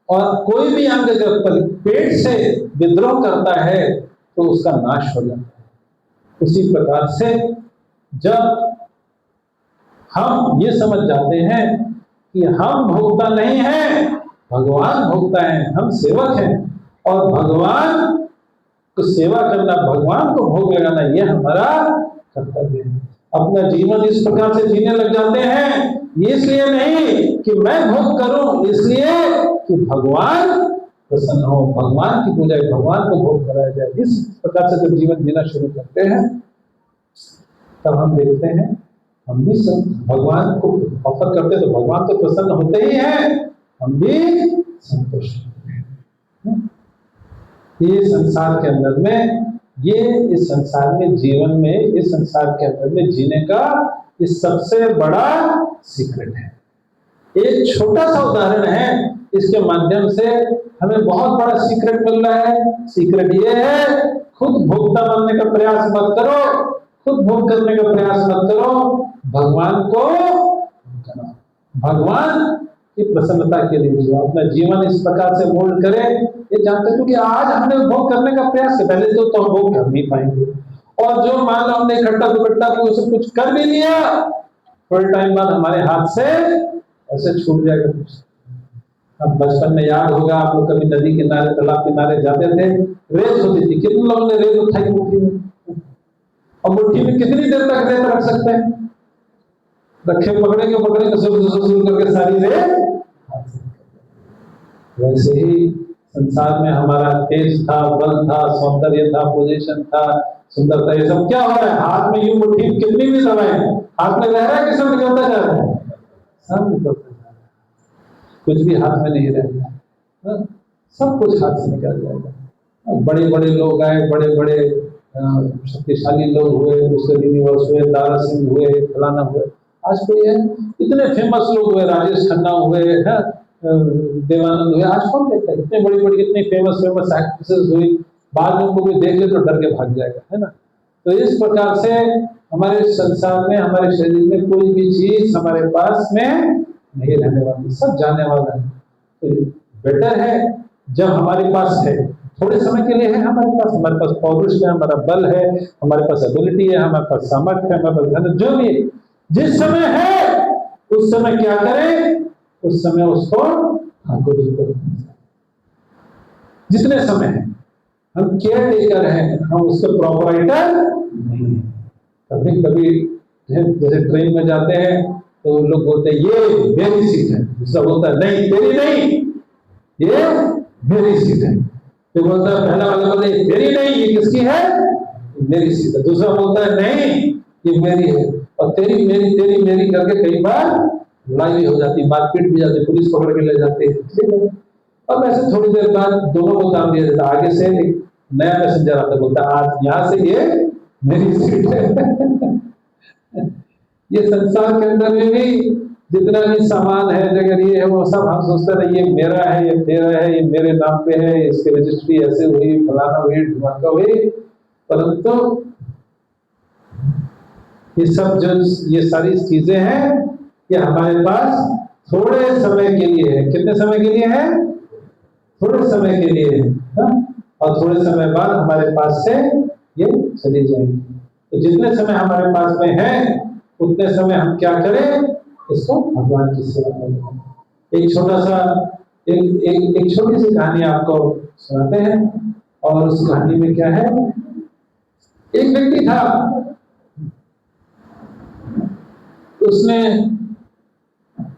और कोई भी अंग जब पेट से विद्रोह करता है तो उसका नाश हो जाता है। उसी प्रकार से जब हम ये समझ जाते हैं कि हम भोक्ता नहीं हैं, भगवान भोक्ता हैं, हम सेवक हैं, और भगवान को सेवा करना, भगवान को भोग लगाना, ये हमारा कर्तव्य है। अपना जीवन इस प्रकार से जीने लग जाते हैं, इसलिए नहीं कि मैं भोग करूं, इसलिए कि भगवान प्रसन्न हो, भगवान की पूजा, भगवान को भोग कराया जाए। इस प्रकार से जब जीवन जीना शुरू करते हैं तब हम देखते हैं हम भी सब भगवान को ऑफर करते हैं तो भगवान तो प्रसन्न होते ही हैं, हम भी संतुष्ट होते हैं। ये संसार के अंदर में, ये इस संसार में, जीवन में, इस संसार के अंदर में जीने का ये सबसे बड़ा सीक्रेट है। एक छोटा सा उदाहरण है, इसके माध्यम से हमें बहुत बड़ा सीक्रेट मिल रहा है। सीक्रेट ये है, खुद भोक्ता बनने का प्रयास मत करो, खुद भोग करने का प्रयास मत करो, भगवान को करो। भगवान की प्रसन्नता के लिए जो अपना जीवन इस प्रकार से मोल्ड करें, ये जानते हो कि आज हमने भोग करने का प्रयास है, पहले तो हम भोग कर नहीं पाएंगे, और जो मान लो हमने इकट्ठा सब कुछ कर भी लिया, थोड़े टाइम बाद हमारे हाथ से ऐसे छूट जाएगा कुछ। अब बचपन में याद होगा आप लोग कभी नदी किनारे, तालाब किनारे जाते थे, रेत होती थी, कितने लोगों ने रेत उठाई मुट्ठी में, और मुट्ठी में कितनी देर तक रेत रख सकते हैं? रखे पकड़ेंगे सुर करके सारी रेत। वैसे ही संसार में हमारा तेज था, बल था, सौंदर्य था, पोजीशन था, सुंदरता, ये सब क्या हो रहा है? हाथ में यूं मुट्ठी कितनी भी दबाएं, हाथ में रह रहा है कि सब निकलता जा रहा है? सब निकलता जा रहा है, कुछ भी हाथ में नहीं रहता, सब कुछ हाथ से निकल जाएगा। बड़े बड़े लोग आए, बड़े बड़े शक्तिशाली लोग हुए, दूसरे यूनिवर्स हुए, दारा सिंह हुए, फलाना हुए, आज कोई है, इतने फेमस लोग हुए, राजेश खन्ना हुए, देवानंद हुए, आज कौन देखता है? इतने बड़ी बड़ी इतनी फेमस एक्ट्रेसेस हुई, बाद में उनको कोई देख ले तो डर के भाग जाएगा, है ना? तो इस प्रकार से हमारे संसार में, हमारे शरीर में कोई भी चीज हमारे पास में नहीं रहने वाली, सब जाने वाला है। तो बेटर है जब हमारे पास है, थोड़े समय के लिए है हमारे पास पौरुष है, हमारा बल है, हमारे पास एबिलिटी है, हमारे पास सामर्थ्य है, हमारे पास धन, जो भी जिस समय है उस समय क्या करें? उस समय उसको जितने समय है हम केयर टेकर हैं, हम उसके प्रोपराइटर नहीं है। कभी कभी जैसे ट्रेन में जाते हैं तो लोग बोलते हैं ये मेरी सीट है, दूसरा बोलता है नहीं तेरी नहीं, ये मेरी सीट है। तो बोलता है पहला वाला बोलता है तेरी नहीं, ये किसकी है, मेरी सीट है। दूसरा बोलता है नहीं ये मेरी है। और तेरी मेरी करके कई बार लड़ाई भी हो जाती, मारपीट भी जाती, पुलिस पकड़ के ले जाती है। और वैसे थोड़ी देर बाद दोनों को काम दिया जाता, आगे से एक नया पैसेंजर आता, बोलता है आज यहाँ से ये मेरी सीट है। ये संसार के अंदर में भी जितना भी सामान है, अगर ये है वो सब हम सोचते हैं ये मेरा है, ये तेरा है, ये मेरे नाम पे है, इसकी रजिस्ट्री ऐसे हुई, फलाना हुई, ढिमाका हुई। परंतु ये सब जो ये सारी चीजें हैं ये हमारे पास थोड़े समय के लिए है। कितने समय के लिए है, थोड़े समय के लिए है, और थोड़े समय बाद हमारे पास से ये चली जाएंगी। तो जितने समय हमारे पास में है उतने समय हम क्या करें, इसको भगवान की सेवा करें। एक छोटा सा एक छोटी सी कहानी आपको सुनाते हैं। और उस कहानी में क्या है, एक व्यक्ति था, उसने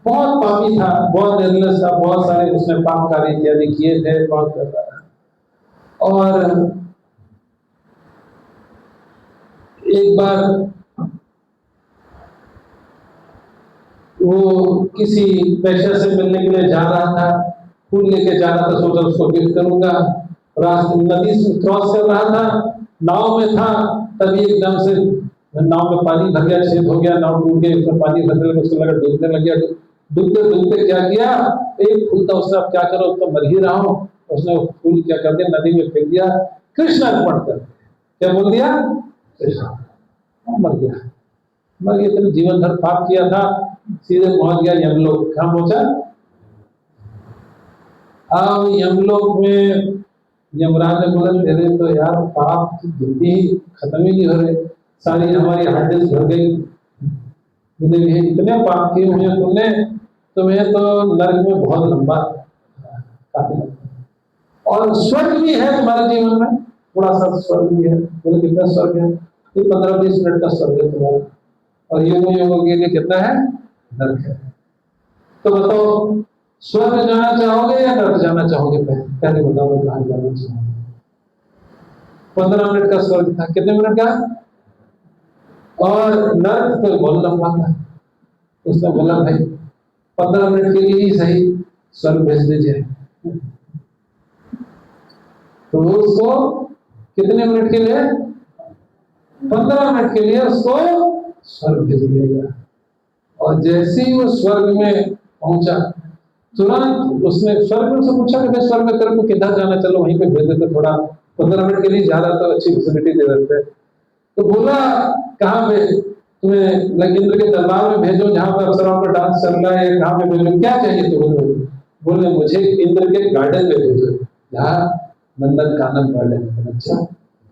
बहुत पापी था, बहुत निर्लज था, बहुत सारे उसने पाप कार्य इत्यादि किए थे, बहुत करता था। और एक बार वो किसी पैसे से मिलने के लिए जा रहा था, फूल लेके जा रहा था, सोचा उसको गिफ्ट करूंगा। रास्ते नदी से क्रॉस कर रहा था, नाव में था, तभी एकदम से नाव में पानी भर गया, छेद हो गया, नाव टूट गई, उसमें पानी भरने लगा, उसको लगा डूबने लग गया। डूबते डूबते क्या किया, एक फूल था, उसने अब क्या करो, उसको मर ही रहा हूँ, उसने वो फूल क्या कर दिया, नदी में फेंक दिया, कृष्ण अर्पण कर। क्या बोल दिया, कृष्ण। मर गया, मर गया। तेरे जीवन भर पाप किया था, सीधे पहुंच गया यमलोक। कहाँ पहुंचा, अब यमलोक में यमराज ने बोला तेरे तो यार पाप की गिनती ही खत्म ही नहीं हो रहे, सारी हमारी हार्ड डिस्क भर गई, इतने पाप किए हुए तुमने, तुम्हें तो नरक में बहुत लंबा, काफी लंबा। और स्वर्ग भी है तुम्हारे जीवन में, थोड़ा सा स्वर्ग भी है। बोले कितना स्वर्ग है, 15-20 मिनट का स्वर्ग है तुम्हारा, और युगों के लिए कितना है, नरक है। तो बताओ स्वर्ग जाना चाहोगे या नरक जाना चाहोगे, पहले बताओ कहाँ जाना चाहोगे। 15 मिनट का स्वर्ग था, कितने मिनट का, और नरक तो बहुत लंबा था। उसने बोला भाई 15 मिनट के लिए ही सही स्वर्ग भेज दीजिए। तो उसको कितने मिनट के लिए, 15 मिनट के लिए उसको स्वर्ग भेज दिया गया। और जैसे ही वो स्वर्ग में पहुंचा, तुरंत उसने स्वर्ग में से पूछा कि भाई स्वर्ग में तेरे को किधर जाना, चलो वहीं पे भेज देते, थोड़ा 15 मिनट के लिए जा रहा था, अच्छी फैसिलिटी दे देते। तो बोला कहाँ पे, तुम्हें इंद्र के दरबार में भेजो जहाँ पे अप्सराओं का डांस चल रहा है, कहाँ पे भेजो, क्या चाहिए तुम्हें। बोले मुझे इंद्र के गार्डन में भेजो, जहाँ नंदन कानन गार्डन। अच्छा,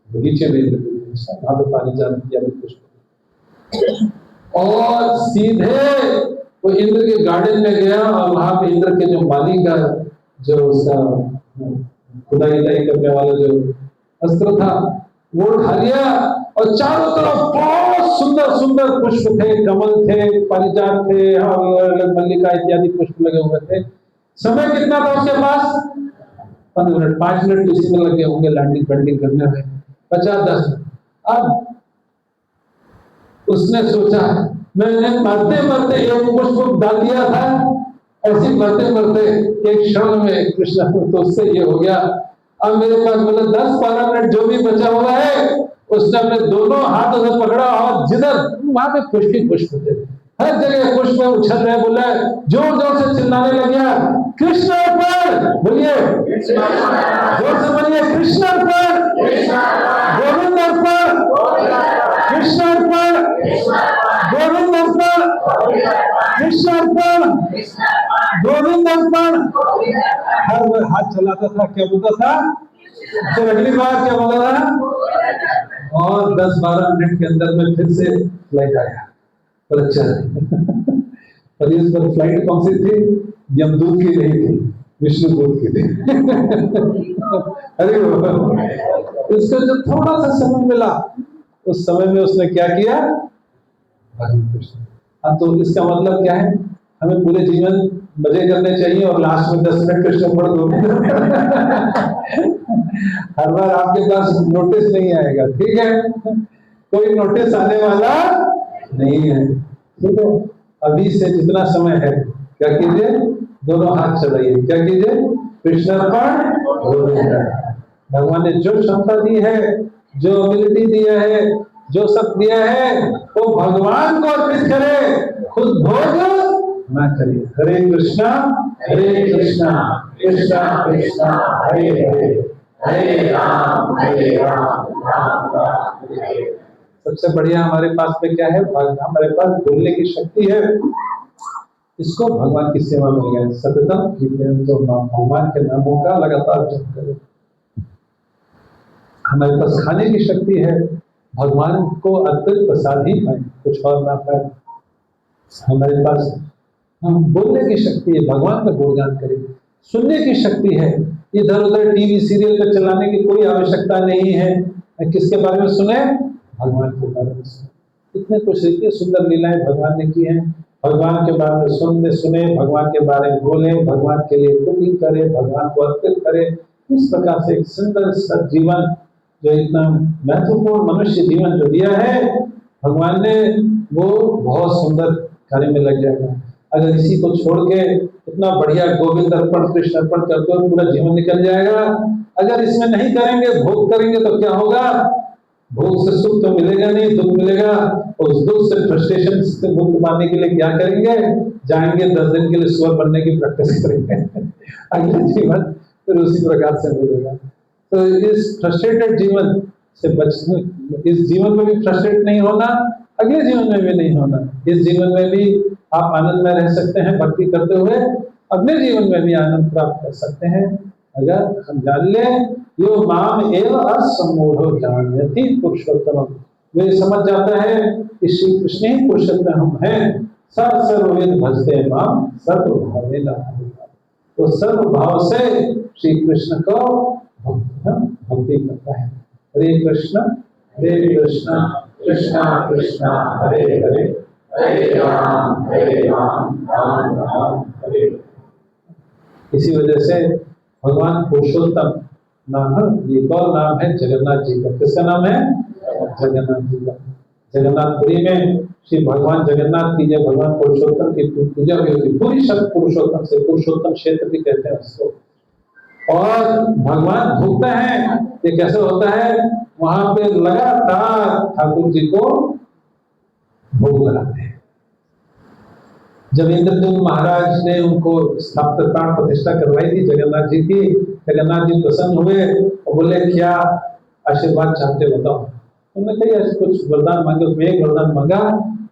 बगीचे में इंद्र वहां पे पानी जाने दिया कुछ। और सीधे वो इंद्र के गार्डन में गया, और वहां पे इंद्र के जो माली का जो उसका खुदाई करने वाला जो अस्त्र था वो उठा लिया, और चारों तरफ बहुत सुंदर सुंदर पुष्प थे, कमल थे, पारिजात थे, और मल्लिका इत्यादि पुष्प लगे हुए थे। समय कितना था उसके पास, 15 मिनट, 5 मिनट इसी में लगे होंगे लैंडिंग पेंडिंग करने में, 50-10 मिनट। अब उसने सोचा मैंने मरते मरते एक पुष्प डाल दिया था, ऐसे मरते मरते एक क्षण में कृष्ण, तो उससे ये हो गया। अब मेरे पास मतलब 10-12 मिनट जो भी बचा हुआ है, उसने अपने दोनों हाथों से पकड़ा, और जिधर वहां पे पुष्प ही पुष्प थे, हर जगह पुष्प उछल रहे, बोला जोर जोर से चिल्लाने लग गया, कृष्ण अर्पण, बोलिए जोर से बोलिए, कृष्ण अर्पण, गोविंद अर्पण, कृष्ण अर्पण, गोविंद अर्पण, कृष्ण अर्पण, गोविंद अर्पण। हर बार हाथ चलाता था, क्या बोलता था, फिर अगली बार क्या बोला था, और 10-12 मिनट के अंदर में फिर से फ्लाइट आया। पर अच्छा पर इस पर फ्लाइट कौन सी थी, यमदूत की नहीं थी, विष्णु दूत के लिए। अरे इसको जो थोड़ा सा समय मिला, उस समय में उसने क्या किया? भजन कृष्ण। हाँ, तो इसका मतलब क्या है? हमें पूरे जीवन मजे करने चाहिए और लास्ट में 10 मिनट कृष्ण पढ़ दो। हर बार आपके पास नोटिस नहीं आएगा, ठीक है? कोई नोटिस आने वाला नहीं है, ठीक है? अभी से जितना समय है, क्या कीजिए? दोनों हाथ चलाइए, क्या कीजिए? कृष्णार्पण। भगवान ने जो क्षमता दी है, जो एबिलिटी दिया है, जो सब दिया है, वो भगवान को अर्पित करे, खुद भोग ना करिए। हरे कृष्णा कृष्णा कृष्णा हरे हरे, हरे राम राम राम हरे। सबसे बढ़िया हमारे पास में क्या है? हमारे पास बोलने की शक्ति है, इसको भगवान की सेवा में लगाएं। सततम कीर्तन, तो भगवान के नामों का लगातार जप करें। हमारे पास खाने की शक्ति है, भगवान को अर्पित प्रसाद ही पाए, कुछ और ना पाए। हमारे पास हम बोलने की शक्ति है, भगवान का गुणगान करें। सुनने की शक्ति है, इधर उधर टीवी सीरियल को चलाने की कोई आवश्यकता नहीं है। किसके बारे में सुने? भगवान के बारे में सुने। इतने कुछ इतनी सुंदर लीलाएं भगवान ने की हैं। भगवान के बारे में सुने, भगवान के बारे में बोले, भगवान के लिए कुकिंग करे, भगवान को अर्पित करे। इस प्रकार से एक सुंदर सा जीवन, जो इतना महत्वपूर्ण मनुष्य जीवन जो दिया है भगवान ने, वो बहुत सुंदर कार्य में लग जाएगा। अगर इसी को छोड़ के इतना बढ़िया गोविंद अर्पण कृष्ण अर्पण करते हुए पूरा जीवन निकल जाएगा, अगर इसमें नहीं करेंगे, भोग करेंगे, तो क्या होगा? भोग से सुख तो मिलेगा नहीं, दुख मिलेगा। उस दुख से, फ्रस्ट्रेशन से मुक्त पाने के लिए क्या करेंगे? जाएंगे 10 दिन के लिए सुअर बनने की प्रैक्टिस करेंगे। अगले जीवन फिर उसी प्रकार से मिलेगा। तो इस फ्रस्ट्रेटेड जीवन से बचने, इस जीवन में भी फ्रस्ट्रेट नहीं होना, अगले जीवन में भी नहीं होना। इस जीवन में भी आप आनंद में रह सकते हैं भक्ति करते हुए, अगले जीवन में भी आनंद प्राप्त कर सकते हैं, अगर हम जान ले यो माम एव असम्मूढ़ो जानयति पुरुषोत्तम। वे समझ जाता है कि श्री कृष्ण ही पुरुषोत्तम हैं। सर्ववेद भजते माम सर्वभावेन। तो सर्व भाव से श्री कृष्ण को भक्ति करता है। हरे कृष्ण कृष्णा कृष्णा हरे हरे, हरे राम राम राम हरे। इसी वजह से भगवान पुरुषोत्तम नाम, ये कौन नाम है? जगन्नाथ जी का। किसका नाम है? जगन्नाथ जी का। जगन्नाथपुरी में श्री भगवान जगन्नाथ की जब भगवान पुरुषोत्तम की पूजा भी होती, पूरी शब्द पुरुषोत्तम से, पुरुषोत्तम क्षेत्र भी कहते हैं उसको। और भगवान भूखते हैं, ये कैसे होता है? वहां पे लगातार ठाकुर जी को भोग लगाते हैं। जब इंद्रदूत महाराज ने उनको स्थापित प्राण प्रतिष्ठा करवाई थी जगन्नाथ जी की, जगन्नाथ जी प्रसन्न हुए और बोले, क्या आशीर्वाद चाहते बताओ। उन्होंने कहा, ऐसे कुछ वरदान मांगे। उसमें एक वरदान मांगा,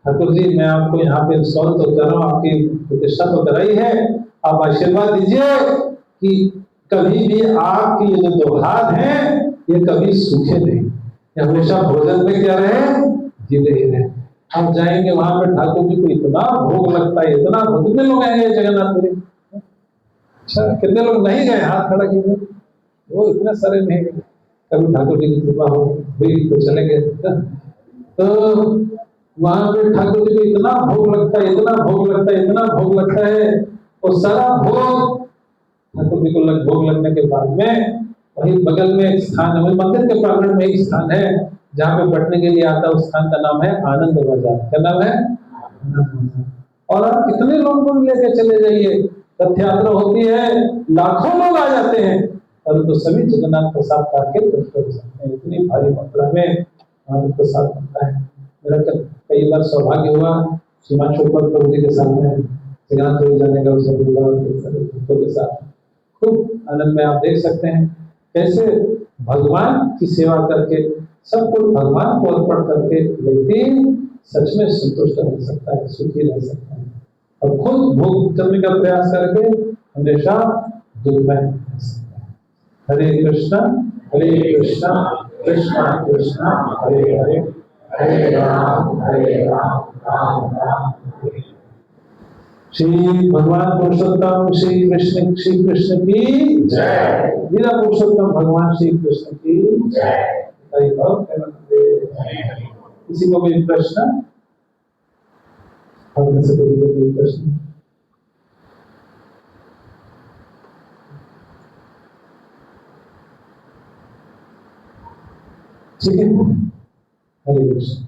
ठाकुर जी मैं आपको यहाँ पे इंस्टॉल तो कर रहा हूँ, आपकी प्रतिष्ठा तो कराई है, आप आशीर्वाद दीजिए कि कभी भी आपकी ये जो 2 हाथ हैं, ये कभी सूखे नहीं, ये हमेशा भोजन में क्या रहे? गिले ही रहे। आप जाएंगे वहां पे, ठाकुर जी को इतना भोग लगता है, इतना भोग। कितने लोग आएंगे जगन्नाथपुरी? अच्छा, कितने लोग नहीं गए? हाथ खड़ा कीजिए। वो इतने सारे नहीं गए। कभी ठाकुर जी की कृपा हुई तो चले गए। तो वहां पे ठाकुर जी को इतना भोग लगता है, इतना भोग लगता है, इतना भोग लगता है। और सारा भोग ठाकुर जी को भोग लगने के बाद में वही बगल में एक स्थान है, मंदिर के प्रांगण में एक स्थान है जहाँ पे बैठने के लिए आता है। उस स्थान का नाम है आनंद बाजार। क्या नाम है? और आप कितने लोगों को लेकर चले जाइए, रथ यात्रा होती है, लाखों लोग आ जाते हैं, परंतु सभी जगन्नाथ प्रसाद पाके तृप्त हो सकते हैं। इतनी भारी मात्रा में प्रसाद बनता है। मेरा कई बार सौभाग्य हुआ हिमाचल प्रभु जी के साथ में जगन्नाथ जाने का, भक्तों के साथ खूब आनंद में। आप देख सकते हैं कैसे भगवान की सेवा करके, सब कुछ भगवान को अर्पण करके व्यक्ति सच में संतुष्ट रह सकता है, सुखी रह सकता है, और खुद भोग करने का प्रयास करके हमेशा दुर्मय रह सकता है। हरे कृष्णा कृष्णा कृष्णा हरे हरे, हरे राम राम राम हरे। श्री भगवान पुरुषोत्तम श्री कृष्ण की जय। वीरा पुरुषोत्तम भगवान श्री कृष्ण की जय। किसी को भी प्रश्न? कोई प्रश्न? ठीक है, हरे कृष्ण।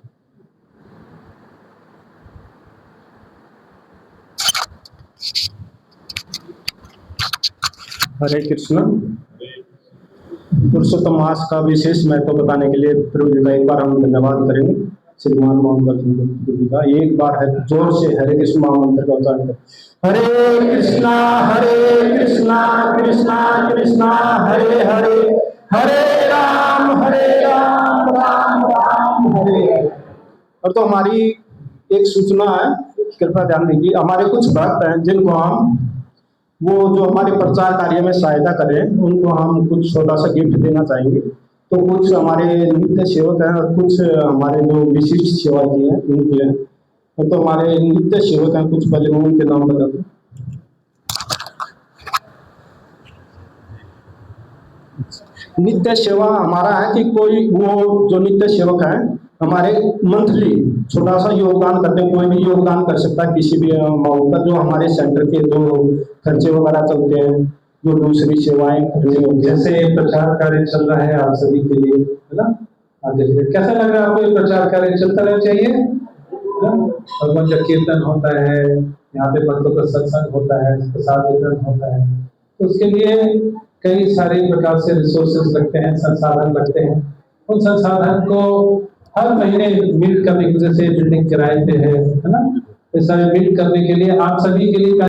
हरे कृष्ण। पुरुषोत्तम मास का विशेष महत्व बताने के लिए प्रभु जी का एक बार हम धन्यवाद करेंगे। श्रीमान प्रभु जी का एक बार है जोर से हरे कृष्ण महामंत्र का उच्चारण करें। हरे कृष्णा कृष्णा कृष्णा हरे हरे, हरे राम राम राम हरे हरे। और तो हमारी एक सूचना है, कृपया ध्यान दीजिए। हमारे कुछ भक्त हैं जिनको हम वो जो हमारे प्रचार कार्य में सहायता करें, उनको हम कुछ छोटा सा गिफ्ट देना चाहेंगे। तो कुछ हमारे नित्य सेवक हैं और कुछ हमारे जो विशिष्ट सेवा किए हैं उनके हैं। तो हमारे नित्य सेवक हैं, कुछ पहले मैं उनके नाम बता दूं। नित्य सेवा हमारा है कि कोई वो जो नित्य सेवक है हमारे मंथली छोटा सा योगदान करते हैं। कोई भी योगदान कर सकता है किसी भी अमाउंट का, जो हमारे सेंटर के जो खर्चे वगैरह चलते हैं, जो दूसरी सेवाएं करनी होती है। जैसे प्रचार कार्य चल रहा है आप सभी के लिए, है ना? आप देखिए कैसा लग रहा है आपको? ये प्रचार कार्य चलता रहना चाहिए। भगवान का कीर्तन होता है, यहाँ पे भक्तों का सत्संग होता है, प्रसाद वितरण होता है। तो उसके लिए कई सारे प्रकार से रिसोर्सेज लगते हैं, संसाधन लगते हैं। उन संसाधन को हर महीने बिल्ड करने की वजह से बिल्डिंग किराए पे है ना? ये सारे बिल्ड करने के लिए आप सभी के लिए